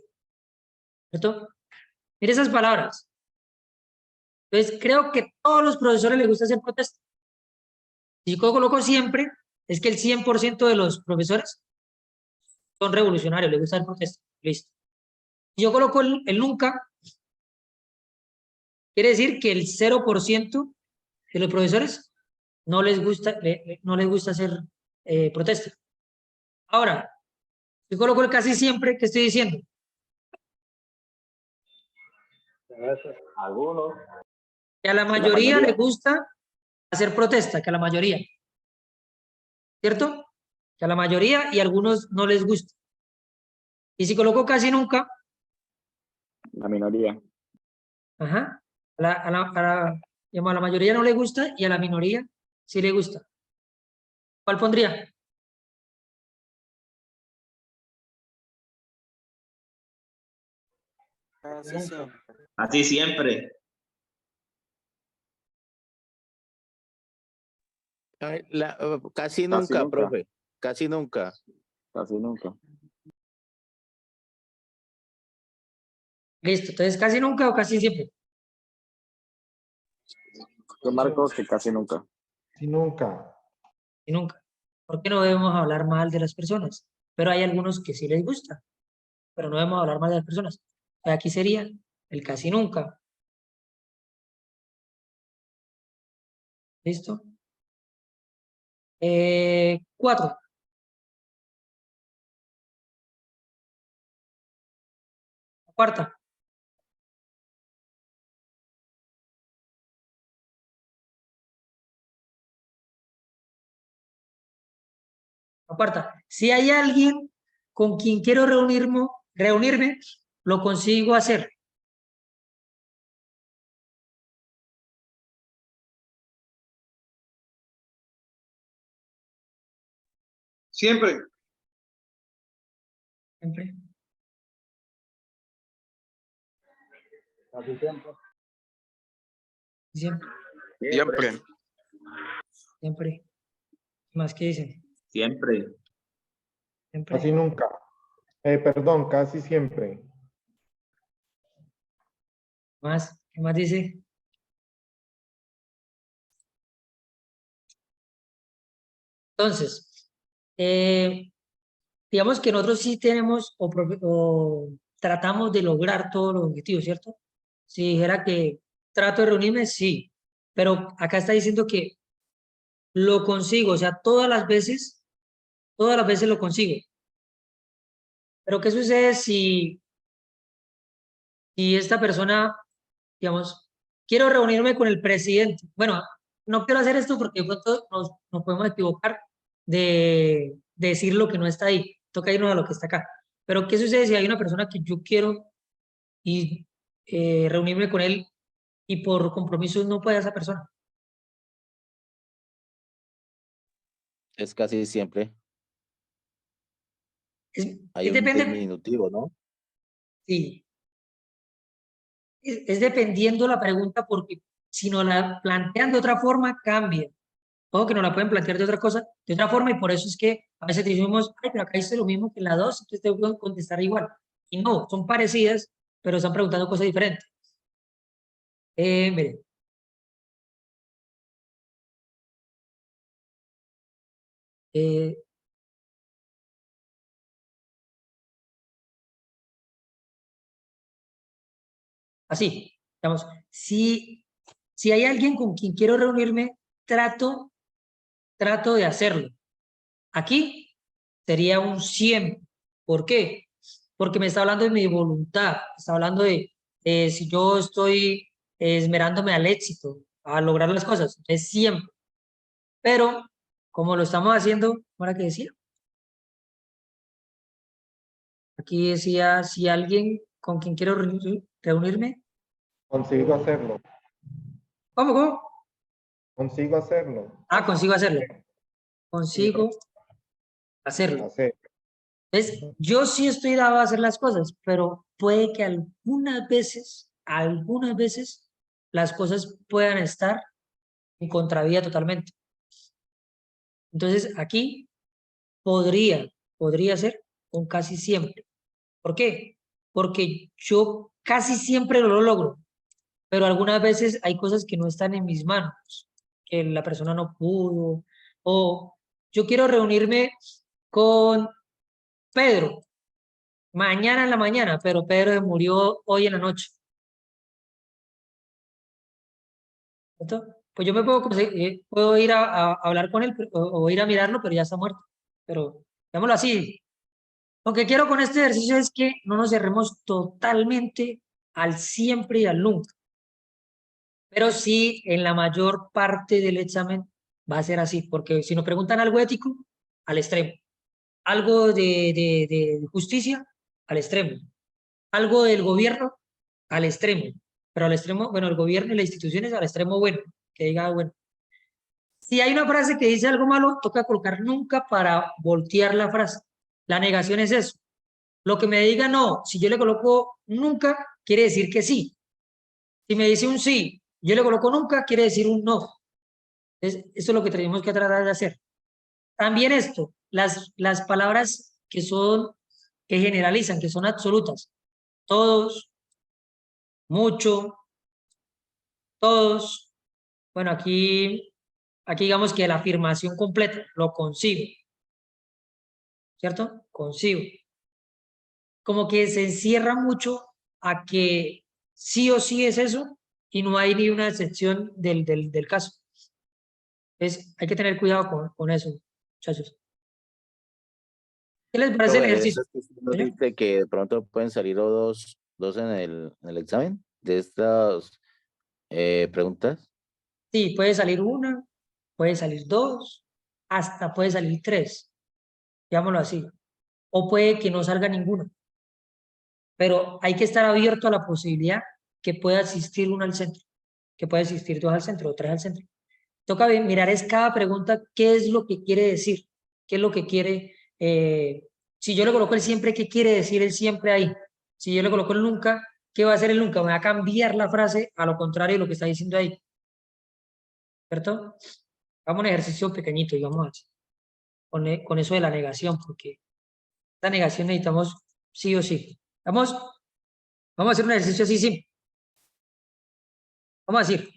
Speaker 1: ¿cierto? Mire esas palabras. Entonces, creo que a todos los profesores les gusta hacer protesta. Si yo coloco siempre, es que el 100% de los profesores son revolucionarios, les gusta hacer protesta. Listo. Si yo coloco el nunca, quiere decir que el 0% de los profesores no les gusta, no les gusta hacer protesta. Ahora, si coloco el casi siempre, ¿qué estoy diciendo?
Speaker 4: Algunos.
Speaker 1: Que a la mayoría les gusta hacer protesta, que a la mayoría. ¿Cierto? Que a la mayoría y a algunos no les gusta. Y si coloco casi nunca.
Speaker 6: La minoría.
Speaker 1: Ajá. A la mayoría no le gusta y a la minoría sí le gusta. ¿Cuál pondría?
Speaker 9: Así siempre.
Speaker 2: Casi nunca,
Speaker 6: nunca.
Speaker 2: profe. Casi nunca.
Speaker 6: Casi nunca.
Speaker 1: Listo. Entonces, casi nunca o casi siempre.
Speaker 6: Yo marco que casi nunca.
Speaker 10: Casi nunca.
Speaker 1: Y nunca. Porque no debemos hablar mal de las personas. Pero hay algunos que sí les gusta. Pero no debemos hablar mal de las personas. Aquí sería el casi nunca. ¿Listo? 4. Cuarta. La cuarta. Si hay alguien con quien quiero reunirme, lo consigo hacer.
Speaker 10: Siempre.
Speaker 1: Siempre.
Speaker 3: Casi siempre.
Speaker 1: Siempre.
Speaker 7: Siempre.
Speaker 1: Siempre. ¿Qué más que dicen?
Speaker 9: Siempre.
Speaker 1: Siempre.
Speaker 10: Casi nunca. Perdón, casi siempre.
Speaker 1: Más. ¿Qué más dice? Entonces, digamos que nosotros sí tenemos o tratamos de lograr todos los objetivos, ¿cierto? Si dijera que trato de reunirme, sí. Pero acá está diciendo que lo consigo, o sea, todas las veces lo consigo. Pero ¿qué sucede si esta persona, digamos, quiero reunirme con el presidente? Bueno, no quiero hacer esto porque de pronto nos podemos equivocar de decir lo que no está ahí. Toca irnos a lo que está acá. Pero ¿qué sucede si hay una persona que yo quiero y reunirme con él y por compromisos no puede esa persona?
Speaker 2: Es casi siempre. Hay un
Speaker 1: Depende.
Speaker 2: diminutivo, ¿no?
Speaker 1: Sí. Es dependiendo la pregunta porque si nos la plantean de otra forma, cambia. O que nos la pueden plantear de otra cosa, de otra forma, y por eso es que a veces decimos, ay, pero acá dice lo mismo que en la 2, entonces tengo que contestar igual. Y no, son parecidas, pero están preguntando cosas diferentes. Mire. Así, digamos, si hay alguien con quien quiero reunirme, trato de hacerlo. Aquí sería un 100. ¿Por qué? Porque me está hablando de mi voluntad, está hablando de si yo estoy esmerándome al éxito, a lograr las cosas, es siempre. Pero, como lo estamos haciendo, ¿para qué decía? Aquí decía, si alguien con quien quiero reunirme.
Speaker 10: Consigo hacerlo.
Speaker 1: ¿Cómo?
Speaker 10: Consigo hacerlo.
Speaker 1: Ah, consigo hacerlo. Consigo hacerlo. ¿Ves? Yo sí estoy dado a hacer las cosas, pero puede que algunas veces las cosas puedan estar en contravía totalmente. Entonces, aquí podría ser con casi siempre. ¿Por qué? Porque yo casi siempre lo logro, pero algunas veces hay cosas que no están en mis manos, que la persona no pudo, o yo quiero reunirme con Pedro mañana en la mañana, pero Pedro se murió hoy en la noche. ¿Cierto? Pues yo me puedo ir a hablar con él o ir a mirarlo, pero ya está muerto. Pero, digámoslo así, lo que quiero con este ejercicio es que no nos cerremos totalmente al siempre y al nunca. Pero sí, en la mayor parte del examen va a ser así, porque si nos preguntan algo ético, al extremo. Algo de justicia, al extremo. Algo del gobierno, al extremo. Pero al extremo, bueno, el gobierno y las instituciones al extremo bueno, que diga bueno. Si hay una frase que dice algo malo, toca colocar nunca para voltear la frase. La negación es eso. Lo que me diga no, si yo le coloco nunca, quiere decir que sí. Si me dice un sí, yo le coloco nunca, quiere decir un no. Esto es lo que tenemos que tratar de hacer. También esto, las palabras que generalizan, que son absolutas. Todos, mucho, todos. Bueno, aquí digamos que la afirmación completa, lo consigo. ¿Cierto? Consigo. Como que se encierra mucho a que sí o sí es eso y no hay ni una excepción del caso. Entonces, hay que tener cuidado con eso, muchachos. ¿Qué les parece el
Speaker 2: Profe, de
Speaker 1: ejercicio?
Speaker 2: estas que usted nos dice que de pronto pueden salir dos en el examen, de estas preguntas.
Speaker 1: Sí, puede salir una, puede salir dos, hasta puede salir tres, digámoslo así. O puede que no salga ninguna. Pero hay que estar abierto a la posibilidad que pueda existir una al centro, que pueda existir dos al centro o tres al centro. Toca mirar es cada pregunta qué es lo que quiere decir, qué es lo que quiere. Si yo le coloco el siempre, ¿qué quiere decir el siempre ahí? Si yo le coloco el nunca, ¿qué va a hacer el nunca? Me va a cambiar la frase a lo contrario de lo que está diciendo ahí. ¿Cierto? Vamos a un ejercicio pequeñito, digamos así, con eso de la negación, porque la negación necesitamos sí o sí. Vamos a hacer un ejercicio así, sí. Vamos a decir,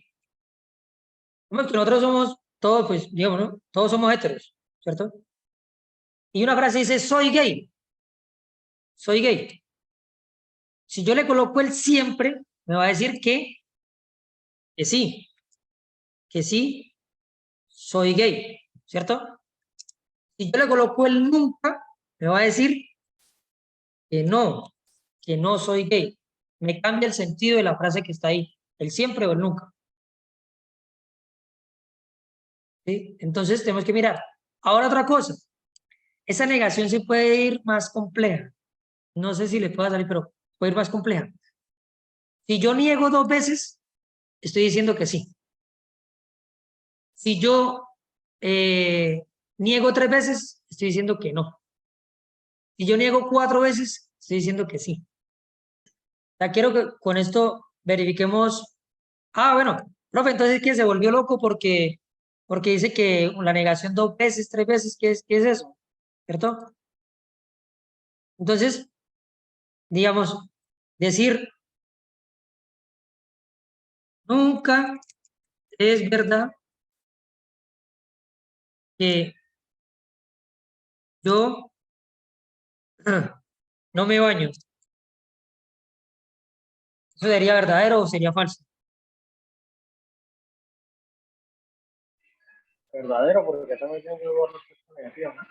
Speaker 1: vamos que nosotros somos todos, pues, digamos, ¿no? Todos somos heteros, ¿cierto? Y una frase dice, soy gay. Soy gay. Si yo le coloco el siempre, me va a decir que sí, soy gay, ¿cierto? Si yo le coloco el nunca, me va a decir que no soy gay. Me cambia el sentido de la frase que está ahí, el siempre o el nunca. ¿Sí? Entonces tenemos que mirar. Ahora otra cosa, esa negación se puede ir más compleja. No sé si le puedo salir, pero puede ir más compleja. Si yo niego dos veces, estoy diciendo que sí. Si yo niego tres veces, estoy diciendo que no. Si yo niego cuatro veces, estoy diciendo que sí. Ya quiero que con esto verifiquemos. Ah, bueno, profe, entonces que se volvió loco porque dice que la negación dos veces, tres veces, qué es eso? ¿Cierto? Entonces, digamos, decir nunca es verdad que yo no me baño. ¿Eso sería verdadero o sería falso?
Speaker 3: Verdadero, porque estamos diciendo dos respuestas negativas, ¿no?
Speaker 1: O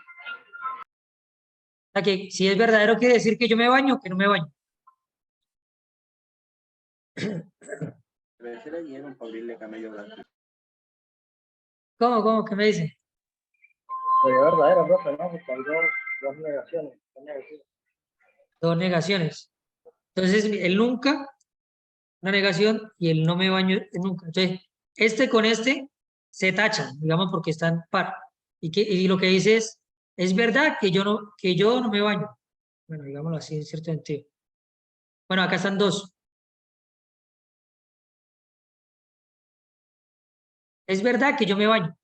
Speaker 1: sea que si es verdadero quiere decir que yo me baño o que no me baño. ¿Cómo? ¿Qué me dice?
Speaker 3: Sería verdadero, profe, ¿no? Porque hay dos negaciones, son negativas.
Speaker 1: Dos negaciones. Entonces, el nunca, una negación, y el no me baño nunca. Entonces, este con este se tachan, digamos, porque están par. Y lo que dice es verdad que yo no me baño. Bueno, digámoslo así, en cierto sentido. Bueno, acá están dos. Es verdad que yo me baño.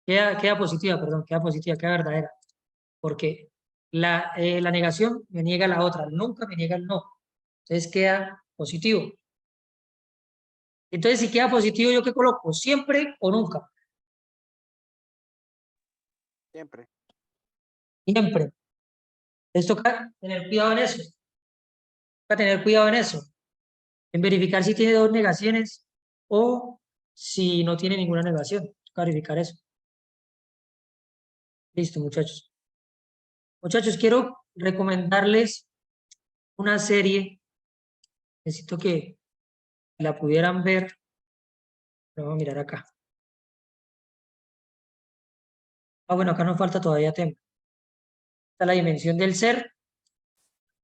Speaker 1: Queda positiva, perdón, queda positiva, queda verdadera. Porque la negación me niega la otra, nunca me niega el no. Entonces queda positivo. Entonces, si queda positivo, ¿yo qué coloco? ¿Siempre o nunca?
Speaker 5: Siempre.
Speaker 1: Siempre. Entonces toca tener cuidado en eso. Toca tener cuidado en eso. En verificar si tiene dos negaciones o si no tiene ninguna negación. Toca verificar eso. Listo, muchachos. Muchachos, quiero recomendarles una serie. Necesito que la pudieran ver. Vamos a mirar acá. Ah, bueno, acá nos falta todavía tema. Está la dimensión del ser,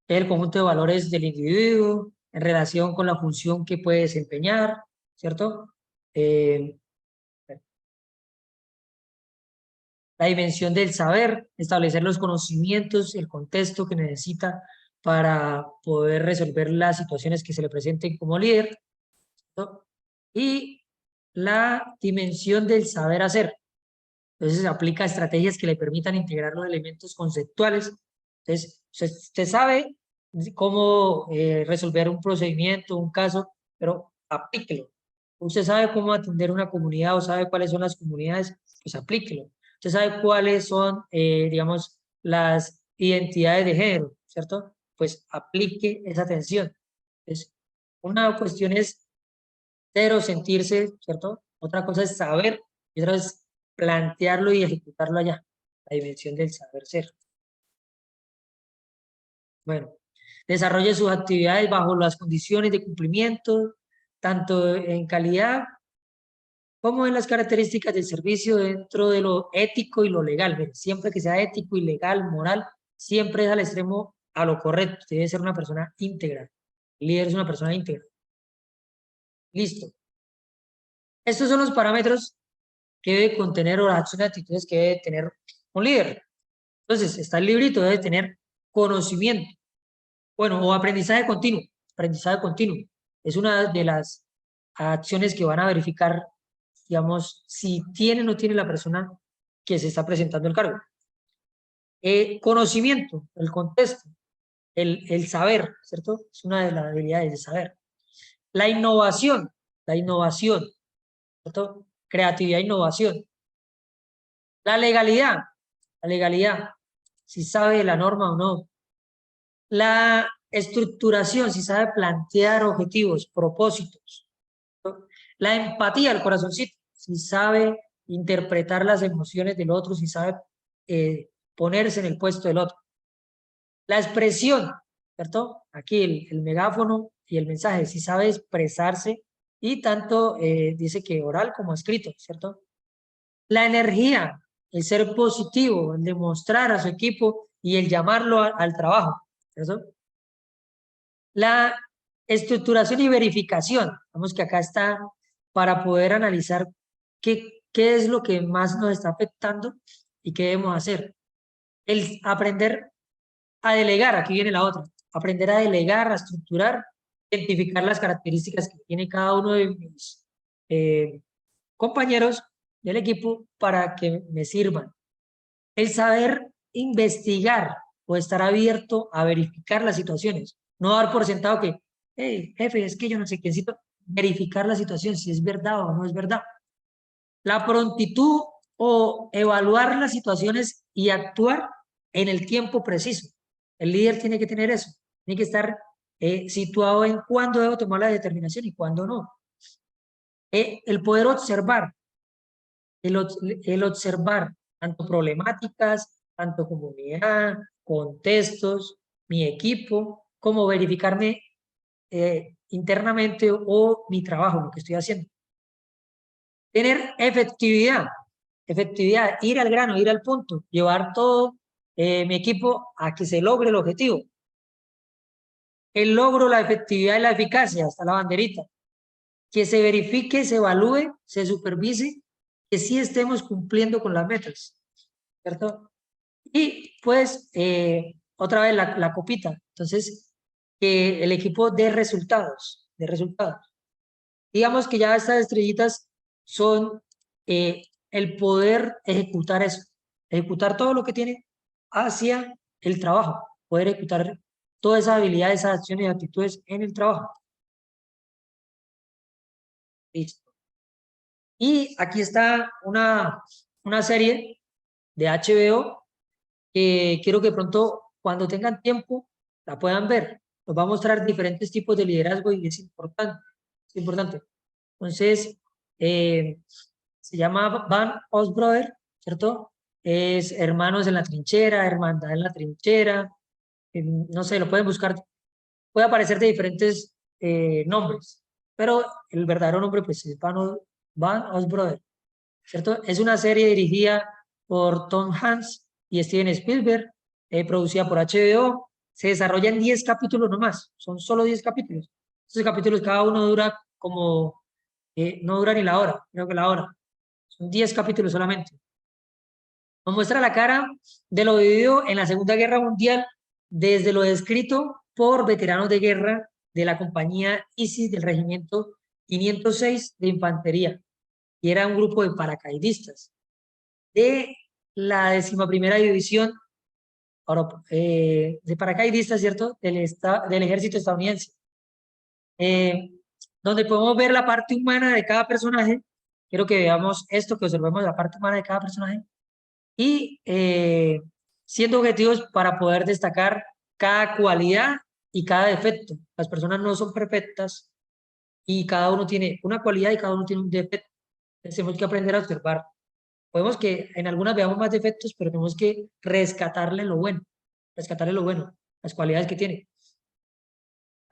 Speaker 1: que es el conjunto de valores del individuo en relación con la función que puede desempeñar, ¿cierto? La dimensión del saber, establecer los conocimientos, el contexto que necesita para poder resolver las situaciones que se le presenten como líder, ¿no? Y la dimensión del saber hacer. Entonces aplica estrategias que le permitan integrar los elementos conceptuales. Entonces, usted sabe cómo resolver un procedimiento, un caso, pero aplíquelo. Usted sabe cómo atender una comunidad o sabe cuáles son las comunidades, pues aplíquelo. Usted sabe cuáles son, digamos, las identidades de género, ¿cierto? Pues aplique esa atención. Entonces, una cuestión es cero sentirse, ¿cierto? Otra cosa es saber y otra es plantearlo y ejecutarlo allá. La dimensión del saber ser. Bueno, desarrolle sus actividades bajo las condiciones de cumplimiento, tanto en calidad como en las características del servicio dentro de lo ético y lo legal. Siempre que sea ético y legal, moral, siempre es al extremo a lo correcto. Debe ser una persona íntegra. El líder es una persona íntegra. Listo. Estos son los parámetros que debe contener o las acciones y actitudes que debe tener un líder. Entonces, está el librito, debe tener conocimiento. Bueno, o aprendizaje continuo. Aprendizaje continuo. Es una de las acciones que van a verificar, digamos, si tiene o no tiene la persona que se está presentando el cargo. Conocimiento, el contexto, el saber, ¿cierto? Es una de las habilidades de saber. La innovación, ¿cierto? Creatividad e innovación. La legalidad, si sabe la norma o no. La estructuración, si sabe plantear objetivos, propósitos. ¿No? La empatía, el corazoncito, si sabe interpretar las emociones del otro, si sabe ponerse en el puesto del otro. La expresión, ¿cierto? Aquí el megáfono y el mensaje, si sabe expresarse y tanto dice que oral como escrito, ¿cierto? La energía, el ser positivo, el demostrar a su equipo y el llamarlo al trabajo, ¿cierto? La estructuración y verificación, vamos que acá está para poder analizar qué es lo que más nos está afectando y qué debemos hacer. El aprender a delegar, aquí viene la otra, aprender a delegar, a estructurar, identificar las características que tiene cada uno de mis compañeros del equipo para que me sirvan. El saber investigar o estar abierto a verificar las situaciones. No dar por sentado que, hey, jefe, es que yo no sé qué, necesito verificar la situación, si es verdad o no es verdad. La prontitud o evaluar las situaciones y actuar en el tiempo preciso. El líder tiene que tener eso. Tiene que estar situado en cuándo debo tomar la determinación y cuándo no. El poder observar. El observar tanto problemáticas, tanto comunidad, contextos, mi equipo, como verificarme internamente o mi trabajo, lo que estoy haciendo. Tener efectividad, ir al grano, ir al punto, llevar todo mi equipo a que se logre el objetivo. El logro, la efectividad y la eficacia, hasta la banderita. Que se verifique, se evalúe, se supervise, que sí estemos cumpliendo con las metas, ¿cierto? Y pues, otra vez la copita. Entonces, que el equipo dé resultados, Digamos que ya estas estrellitas son el poder ejecutar eso, ejecutar todo lo que tiene hacia el trabajo, poder ejecutar todas esas habilidades, esas acciones y actitudes en el trabajo. Listo. Y aquí está una serie de HBO que quiero que pronto, cuando tengan tiempo, la puedan ver. Nos va a mostrar diferentes tipos de liderazgo y es importante. Es importante. Entonces, se llama Band of Brothers, ¿cierto? Es hermanos en la trinchera, hermandad en la trinchera. No sé, lo pueden buscar. Puede aparecer de diferentes nombres, pero el verdadero nombre pues es Band of Brothers, ¿cierto? Es una serie dirigida por Tom Hanks y Steven Spielberg, producida por HBO. Se desarrolla en 10 capítulos nomás, son solo 10 capítulos. Estos capítulos cada uno dura como, no dura ni la hora, creo que la hora. Son 10 capítulos solamente. Nos muestra la cara de lo vivido en la Segunda Guerra Mundial desde lo descrito por veteranos de guerra de la compañía ISIS del regimiento 506 de infantería, y era un grupo de paracaidistas de la 11ª División de paracaidistas, ¿cierto? Del ejército estadounidense. Donde podemos ver la parte humana de cada personaje. Quiero que veamos esto, que observemos la parte humana de cada personaje y siendo objetivos para poder destacar cada cualidad y cada defecto. Las personas no son perfectas y cada uno tiene una cualidad y cada uno tiene un defecto. Tenemos que aprender a observar. Podemos que en algunas veamos más defectos, pero tenemos que rescatarle lo bueno, las cualidades que tiene.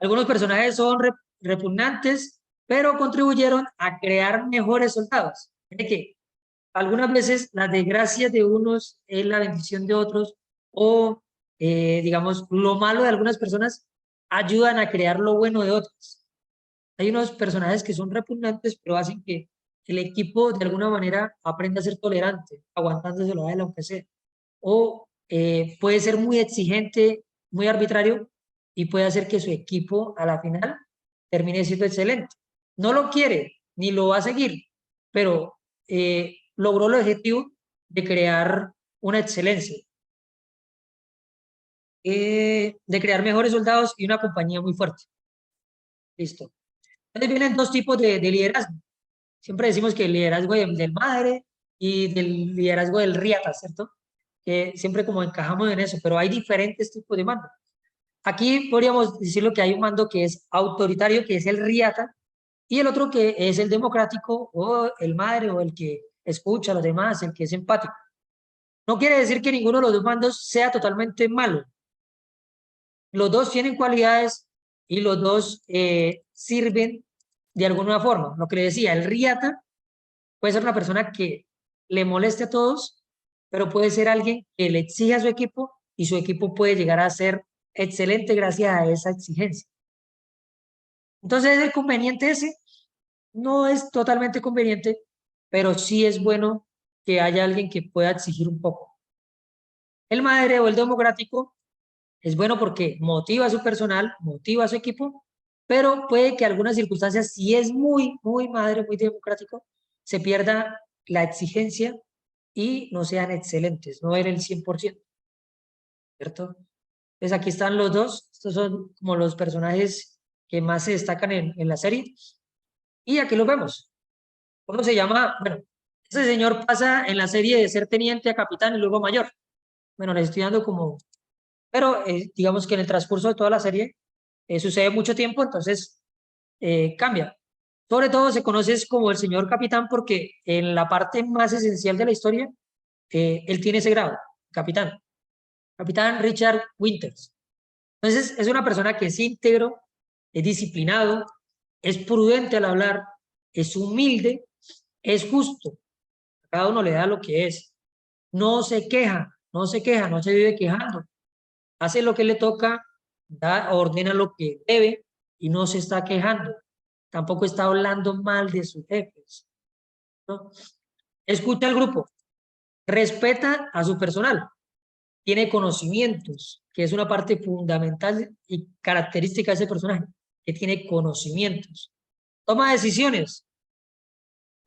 Speaker 1: Algunos personajes son repugnantes, pero contribuyeron a crear mejores soldados. ¿De qué? Algunas veces las desgracias de unos es la bendición de otros, o digamos, lo malo de algunas personas ayudan a crear lo bueno de otros. Hay unos personajes que son repugnantes, pero hacen que el equipo de alguna manera aprenda a ser tolerante, aguantándoselo a él aunque sea. O puede ser muy exigente, muy arbitrario, y puede hacer que su equipo a la final termine siendo excelente. No lo quiere, ni lo va a seguir, pero logró el objetivo de crear una excelencia, de crear mejores soldados y una compañía muy fuerte. Listo. Entonces vienen dos tipos de liderazgo. Siempre decimos que el liderazgo del madre y del liderazgo del riata, ¿cierto? Que siempre como encajamos en eso, pero hay diferentes tipos de mando. Aquí podríamos decirlo que hay un mando que es autoritario, que es el riata, y el otro que es el democrático, o el madre, o el que escucha a los demás, el que es empático. No quiere decir que ninguno de los dos mandos sea totalmente malo. Los dos tienen cualidades y los dos sirven de alguna forma. Lo que le decía, el riata puede ser una persona que le moleste a todos, pero puede ser alguien que le exige a su equipo y su equipo puede llegar a ser excelente gracias a esa exigencia. Entonces, ¿es conveniente ese? No es totalmente conveniente, pero sí es bueno que haya alguien que pueda exigir un poco. El madre o el democrático es bueno porque motiva a su personal, motiva a su equipo, pero puede que en algunas circunstancias, si es muy madre, muy democrático, se pierda la exigencia y no sean excelentes, no en el 100%, ¿cierto? Entonces aquí están los dos, estos son como los personajes que más se destacan en la serie, y aquí los vemos. ¿Cómo se llama? Bueno, ese señor pasa en la serie de ser teniente a capitán y luego mayor. Bueno, les estoy dando como... Pero digamos que en el transcurso de toda la serie sucede mucho tiempo, entonces cambia. Sobre todo se conoce como el señor capitán porque en la parte más esencial de la historia, él tiene ese grado, capitán. Capitán Richard Winters. Entonces es una persona que es íntegro, es disciplinado, es prudente al hablar, es humilde, es justo. A cada uno le da lo que es. No se queja, no se vive quejando. Hace lo que le toca, ordena lo que debe y no se está quejando. Tampoco está hablando mal de sus jefes, ¿no? Escucha al grupo, respeta a su personal, tiene conocimientos, que es una parte fundamental y característica de ese personaje, que tiene conocimientos. Toma decisiones,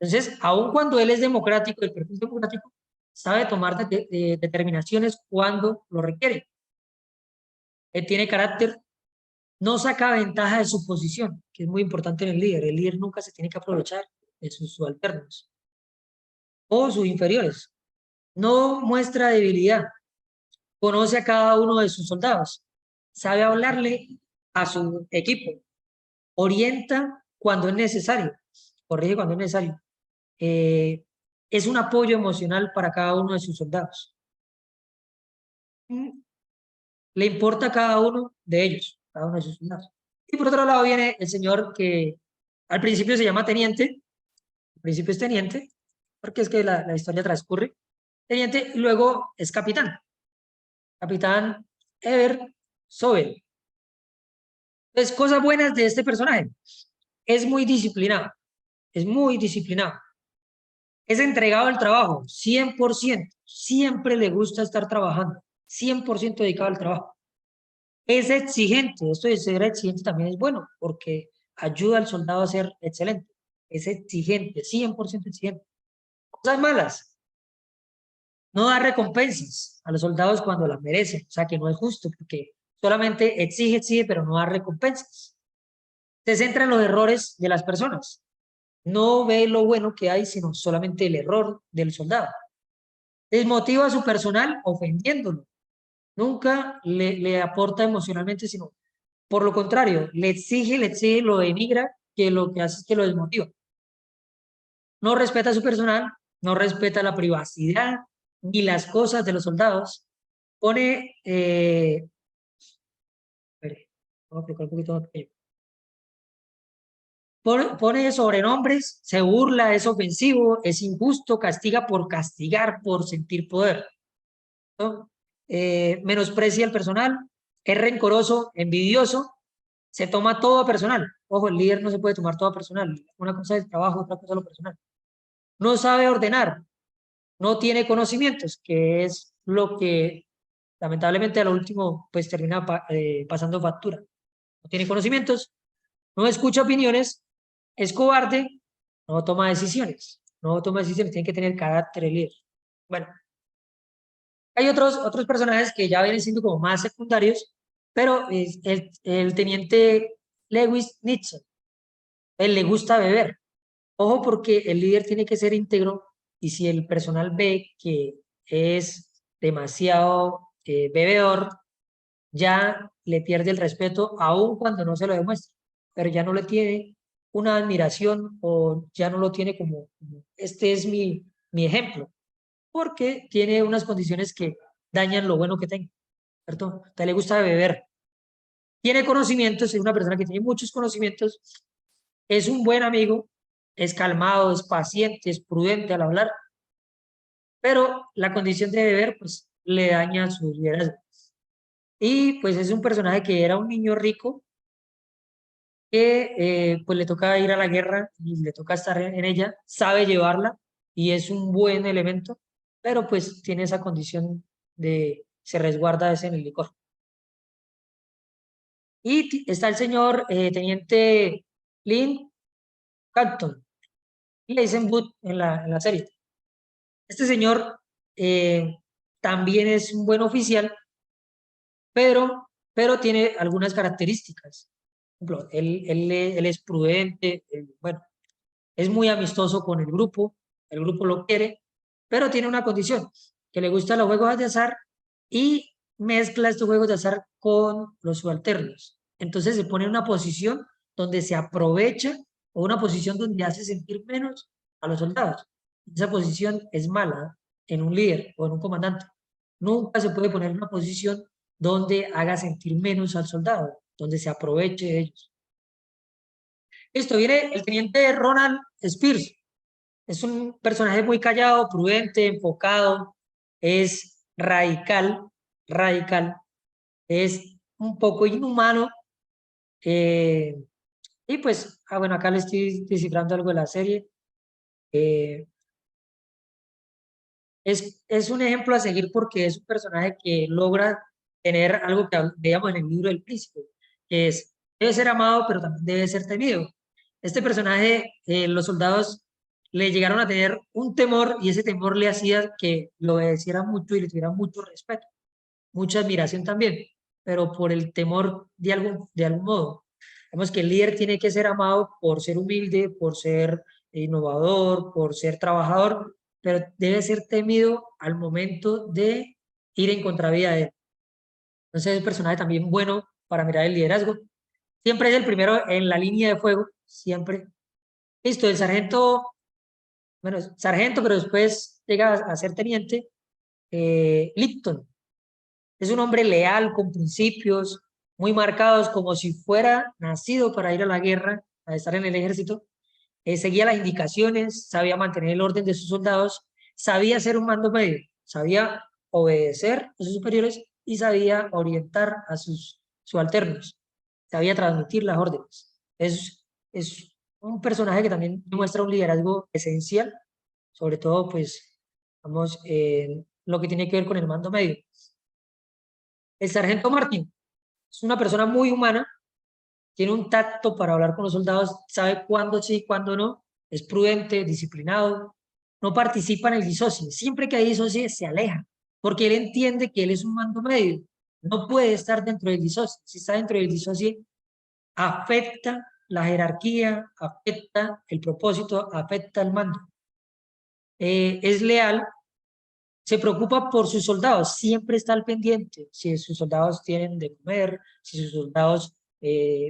Speaker 1: Entonces, aun cuando él es democrático, el perfil democrático, sabe tomar determinaciones cuando lo requiere. Él tiene carácter, no saca ventaja de su posición, que es muy importante en el líder. El líder nunca se tiene que aprovechar de sus subalternos o sus inferiores. No muestra debilidad. Conoce a cada uno de sus soldados. Sabe hablarle a su equipo. Orienta cuando es necesario. Corrige cuando es necesario. Es un apoyo emocional para cada uno de sus soldados. Le importa a cada uno de ellos, cada uno de sus soldados. Y por otro lado viene el señor que al principio se llama teniente, al principio es teniente, porque es que la historia transcurre, teniente, y luego es capitán. Capitán Ever Sobel. Entonces, cosas buenas de este personaje. Es muy disciplinado, es muy disciplinado. Es entregado al trabajo, 100%. Siempre le gusta estar trabajando, 100% dedicado al trabajo. Es exigente, esto de ser exigente también es bueno, porque ayuda al soldado a ser excelente. Es exigente, 100% exigente. Cosas malas. No da recompensas a los soldados cuando las merecen, o sea que no es justo, porque solamente exige, pero no da recompensas. Se centra en los errores de las personas. No ve lo bueno que hay, sino solamente el error del soldado. Desmotiva a su personal ofendiéndolo. Nunca le aporta emocionalmente, sino por lo contrario, le exige, lo denigra, que lo que hace es que lo desmotiva. No respeta a su personal, no respeta la privacidad ni las cosas de los soldados. Pone, vamos a aplicar un poquito más pequeño. Pone sobrenombres, se burla, es ofensivo, es injusto, castiga por castigar, por sentir poder, ¿no? Menosprecia al personal, es rencoroso, envidioso, se toma todo personal. Ojo, el líder no se puede tomar todo personal. Una cosa es el trabajo, otra cosa es lo personal. No sabe ordenar, no tiene conocimientos, que es lo que lamentablemente a lo último pues termina pasando factura. No tiene conocimientos, no escucha opiniones, es cobarde, no toma decisiones. No toma decisiones, tiene que tener carácter el líder. Bueno, hay otros personajes que ya vienen siendo como más secundarios, pero es el teniente Lewis Nixon. Él le gusta beber. Ojo, porque el líder tiene que ser íntegro y si el personal ve que es demasiado bebedor, ya le pierde el respeto, aun cuando no se lo demuestra, pero ya no le tiene una admiración o ya no lo tiene como este es mi ejemplo, porque tiene unas condiciones que dañan lo bueno que tenga, ¿cierto? Entonces le gusta beber. Tiene conocimientos, es una persona que tiene muchos conocimientos, es un buen amigo, es calmado, es paciente, es prudente al hablar, pero la condición de beber pues le daña su liderazgo. Y pues es un personaje que era un niño rico que pues le toca ir a la guerra y le toca estar en ella, sabe llevarla y es un buen elemento, pero pues tiene esa condición de se resguarda ese en el licor. Y está el señor teniente Lynn Carlton, y le dicen Booth en la serie. Este señor también es un buen oficial, pero tiene algunas características. Por ejemplo, él es prudente, bueno, es muy amistoso con el grupo lo quiere, pero tiene una condición, que le gustan los juegos de azar y mezcla estos juegos de azar con los subalternos. Entonces se pone en una posición donde se aprovecha o una posición donde hace sentir menos a los soldados. Esa posición es mala en un líder o en un comandante. Nunca se puede poner en una posición donde haga sentir menos al soldado, donde se aproveche de ellos. Listo, viene el teniente Ronald Spears. Es un personaje muy callado, prudente, enfocado, es radical, es un poco inhumano. Y pues, bueno, acá le estoy descifrando algo de la serie. Es un ejemplo a seguir porque es un personaje que logra tener algo que veíamos en el libro del príncipe, que es, debe ser amado, pero también debe ser temido. Este personaje, los soldados le llegaron a tener un temor y ese temor le hacía que lo obedeciera mucho y le tuviera mucho respeto, mucha admiración también, pero por el temor de algún modo. Vemos que el líder tiene que ser amado por ser humilde, por ser innovador, por ser trabajador, pero debe ser temido al momento de ir en contravía de él. Entonces es un personaje también bueno para mirar el liderazgo. Siempre es el primero en la línea de fuego, siempre. Listo, el sargento, bueno, sargento, pero después llega a ser teniente, Lipton. Es un hombre leal, con principios muy marcados, como si fuera nacido para ir a la guerra, a estar en el ejército. Seguía las indicaciones, sabía mantener el orden de sus soldados, sabía ser un mando medio, sabía obedecer a sus superiores y sabía orientar a sus subalternos, sabía transmitir las órdenes. Es un personaje que también demuestra un liderazgo esencial, sobre todo, pues, vamos, lo que tiene que ver con el mando medio. El sargento Martin es una persona muy humana, tiene un tacto para hablar con los soldados, sabe cuándo sí, cuándo no, es prudente, disciplinado, no participa en el disocie. Siempre que hay disocie se aleja, porque él entiende que él es un mando medio, no puede estar dentro del disocie. Si está dentro del disocie, afecta la jerarquía, afecta el propósito, afecta el mando. Es leal, se preocupa por sus soldados, siempre está al pendiente, si sus soldados tienen de comer, si sus soldados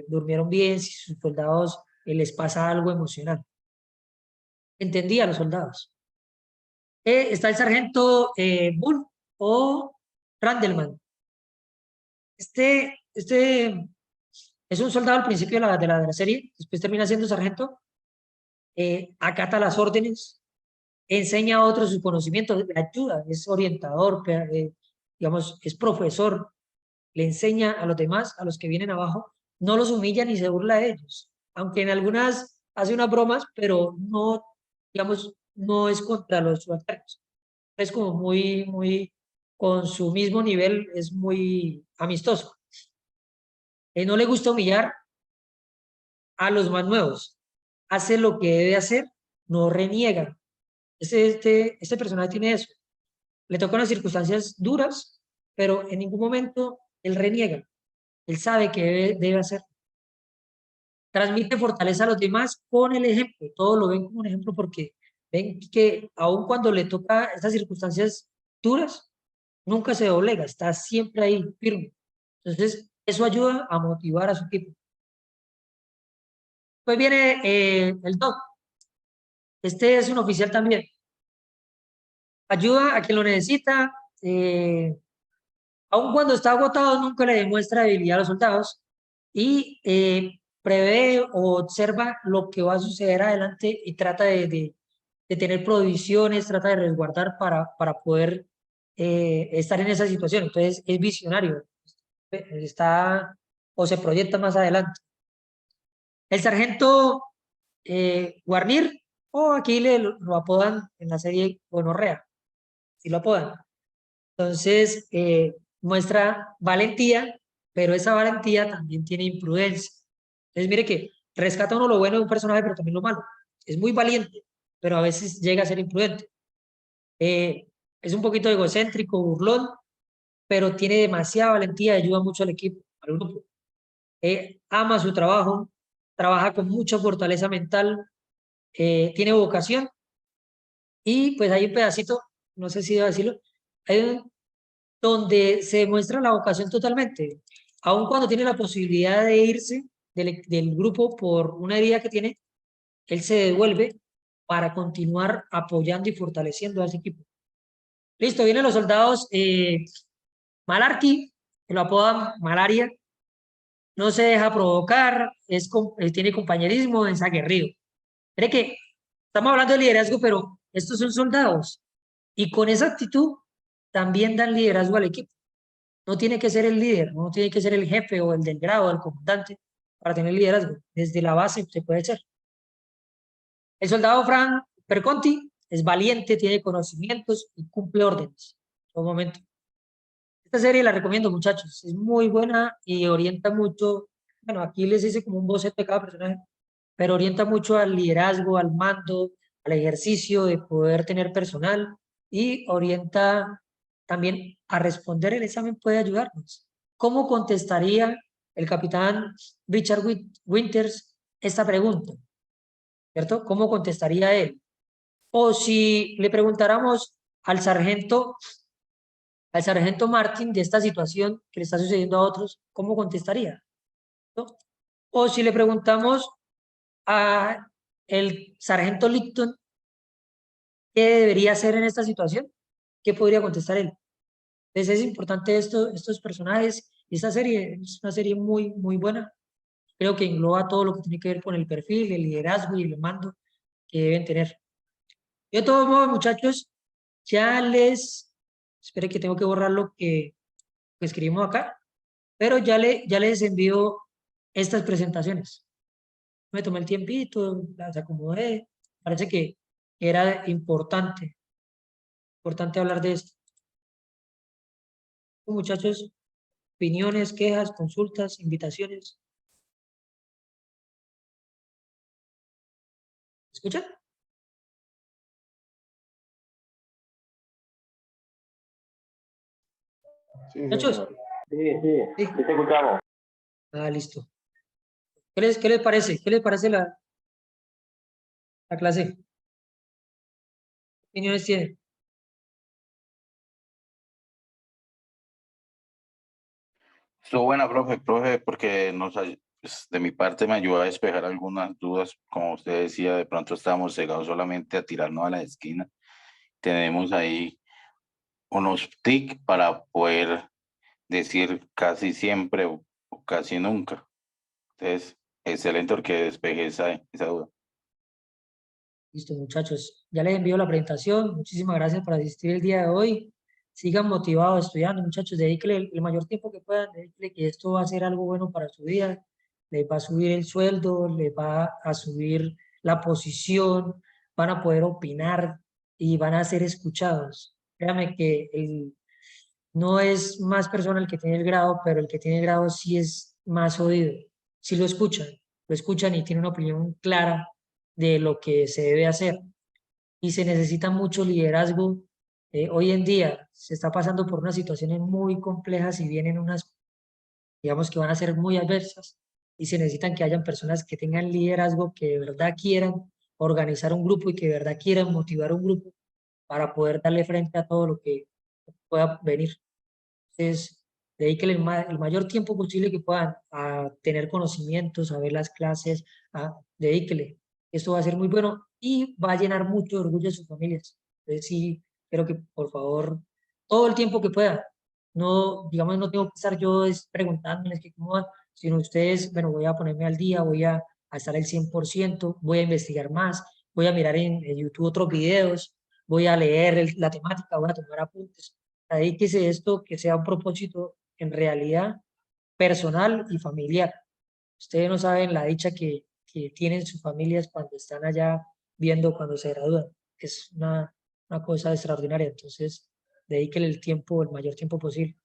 Speaker 1: durmieron bien, si sus soldados les pasa algo emocional. Entendía a los soldados. Está el sargento Bull o Randleman. Este es un soldado al principio de la serie, después termina siendo sargento, acata las órdenes, enseña a otros sus conocimientos, le ayuda, es orientador, digamos, es profesor, le enseña a los demás, a los que vienen abajo, no los humilla ni se burla de ellos, aunque en algunas hace unas bromas, pero no, digamos, no es contra los subalternos, es como muy, con su mismo nivel, es muy amistoso. No le gusta humillar a los más nuevos, hace lo que debe hacer, no reniega. Este personaje tiene eso. Le tocan las circunstancias duras, pero en ningún momento él reniega. Él sabe que debe hacer. Transmite fortaleza a los demás con el ejemplo. Todos lo ven como un ejemplo porque ven que aun cuando le toca estas circunstancias duras, nunca se doblega, está siempre ahí firme. Entonces, eso ayuda a motivar a su equipo. Pues viene el Doc. Este es un oficial también. Ayuda a quien lo necesita. Aun cuando está agotado, nunca le demuestra debilidad a los soldados y prevé o observa lo que va a suceder adelante y trata de tener provisiones, trata de resguardar para poder estar en esa situación. Entonces es visionario, está o se proyecta más adelante. El sargento Guarnir, o aquí lo apodan en la serie Gonorrea, si lo apodan. Entonces, muestra valentía, pero esa valentía también tiene imprudencia. Entonces, mire que rescata uno lo bueno de un personaje, pero también lo malo. Es muy valiente, pero a veces llega a ser imprudente. Es un poquito egocéntrico, burlón, pero tiene demasiada valentía y ayuda mucho al equipo, al grupo. Ama su trabajo, trabaja con mucha fortaleza mental, tiene vocación y pues hay un pedacito, no sé si debo decirlo, hay un donde se demuestra la vocación totalmente. Aun cuando tiene la posibilidad de irse del grupo por una herida que tiene, él se devuelve para continuar apoyando y fortaleciendo a ese equipo. Listo, vienen los soldados Malarkey, que lo apodan Malaria, no se deja provocar, tiene compañerismo, es aguerrido. Mire que estamos hablando de liderazgo, pero estos son soldados y con esa actitud también dan liderazgo al equipo. No tiene que ser el líder, no tiene que ser el jefe o el del grado, el comandante, para tener liderazgo. Desde la base se puede ser. El soldado Frank Perconti es valiente, tiene conocimientos y cumple órdenes. En todo momento. Esta serie la recomiendo, muchachos. Es muy buena y orienta mucho. Bueno, aquí les hice como un boceto de cada personaje, pero orienta mucho al liderazgo, al mando, al ejercicio de poder tener personal y orienta también a responder el examen, puede ayudarnos. ¿Cómo contestaría el capitán Richard Winters esta pregunta? ¿Cierto? ¿Cómo contestaría él? O si le preguntáramos al sargento Martin de esta situación que le está sucediendo a otros, ¿cómo contestaría? ¿No? O si le preguntamos a el sargento Lipton qué debería hacer en esta situación, ¿qué podría contestar él? Entonces es importante estos personajes. Esta serie es una serie muy, muy buena. Creo que engloba todo lo que tiene que ver con el perfil, el liderazgo y el mando que deben tener. Yo de todos modos, muchachos, ya les... Espere que tengo que borrar lo que escribimos acá, pero ya les envío estas presentaciones. Me tomé el tiempito, las acomodé. Parece que era importante hablar de esto. Muchachos, opiniones, quejas, consultas, invitaciones. ¿Escuchan?
Speaker 10: Sí,
Speaker 1: Muchachos.
Speaker 10: señor.
Speaker 4: Sí, te escuchamos.
Speaker 1: Ah, listo. ¿Qué les parece? ¿Qué les parece la clase? ¿Qué opiniones tienen?
Speaker 11: Estuvo buena, profe, porque pues, de mi parte me ayudó a despejar algunas dudas. Como usted decía, de pronto estábamos cegados solamente a tirarnos a la esquina. Tenemos ahí unos tics para poder decir casi siempre o casi nunca. Entonces, excelente porque despeje esa duda.
Speaker 1: Listo, muchachos. Ya les envío la presentación. Muchísimas gracias por asistir el día de hoy. Sigan motivados estudiando, muchachos. Dedíquenle el mayor tiempo que puedan. Dedíquenle que esto va a ser algo bueno para su vida. Les va a subir el sueldo, les va a subir la posición, van a poder opinar y van a ser escuchados. Créanme que no es más persona el que tiene el grado, pero el que tiene el grado sí es más oído. Sí lo escuchan y tienen una opinión clara de lo que se debe hacer. Y se necesita mucho liderazgo. Hoy en día se está pasando por unas situaciones muy complejas y vienen unas, digamos, que van a ser muy adversas y se necesitan que hayan personas que tengan liderazgo, que de verdad quieran organizar un grupo y que de verdad quieran motivar un grupo para poder darle frente a todo lo que pueda venir. Entonces, dedíquenle el mayor tiempo posible que puedan a tener conocimientos, a ver las clases, dedíquenle. Esto va a ser muy bueno y va a llenar mucho de orgullo a sus familias. Entonces, sí, quiero que por favor, todo el tiempo que puedan, no, digamos, no tengo que estar yo preguntándoles que cómo van, sino ustedes, bueno, voy a ponerme al día, voy a estar al 100%, voy a investigar más, voy a mirar en YouTube otros videos, voy a leer la temática, voy a tomar apuntes. Dedíquese esto que sea un propósito en realidad personal y familiar. Ustedes no saben la dicha que tienen sus familias cuando están allá viendo cuando se gradúan. Es una cosa extraordinaria. Entonces, dedíquenle el tiempo, el mayor tiempo posible.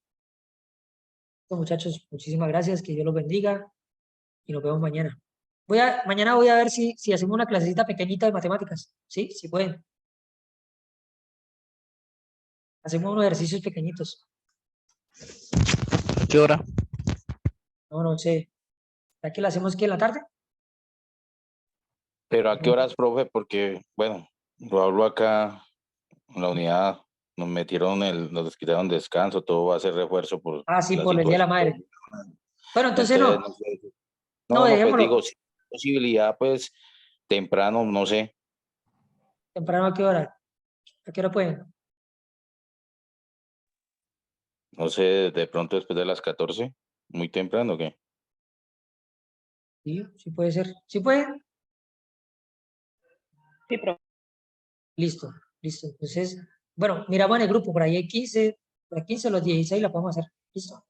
Speaker 1: Bueno, muchachos, muchísimas gracias. Que Dios los bendiga y nos vemos mañana. Mañana voy a ver si hacemos una clasecita pequeñita de matemáticas. ¿Sí? Si pueden. Hacemos unos ejercicios pequeñitos.
Speaker 12: ¿Qué hora?
Speaker 1: No sé. ¿Ya que lo hacemos que en la tarde?
Speaker 11: Pero ¿a qué horas, profe? Porque, bueno, lo hablo acá en la unidad, nos quitaron descanso, todo va a ser refuerzo por
Speaker 1: Sí,
Speaker 11: la
Speaker 1: por el Día de la
Speaker 11: situación.
Speaker 1: Madre. Bueno, entonces
Speaker 11: Entonces,
Speaker 1: no.
Speaker 11: no sé.
Speaker 1: No,
Speaker 11: Pues
Speaker 1: dejémoslo.
Speaker 11: digo, si hay posibilidad, pues temprano, no sé.
Speaker 1: ¿Temprano a qué hora? ¿A qué hora pueden?
Speaker 11: No sé, de pronto después de las 14, muy temprano, ¿o qué?
Speaker 1: Sí, sí puede ser. ¿Sí pueden?
Speaker 12: Sí, profe.
Speaker 1: Listo. Entonces, bueno, miramos en el grupo, por ahí hay 15, por ahí 15 los 16 la podemos hacer. Listo.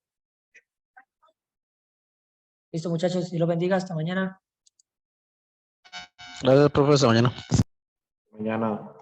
Speaker 1: Listo, muchachos, Dios los bendiga, hasta mañana.
Speaker 12: Gracias, profe, hasta mañana.
Speaker 10: Mañana.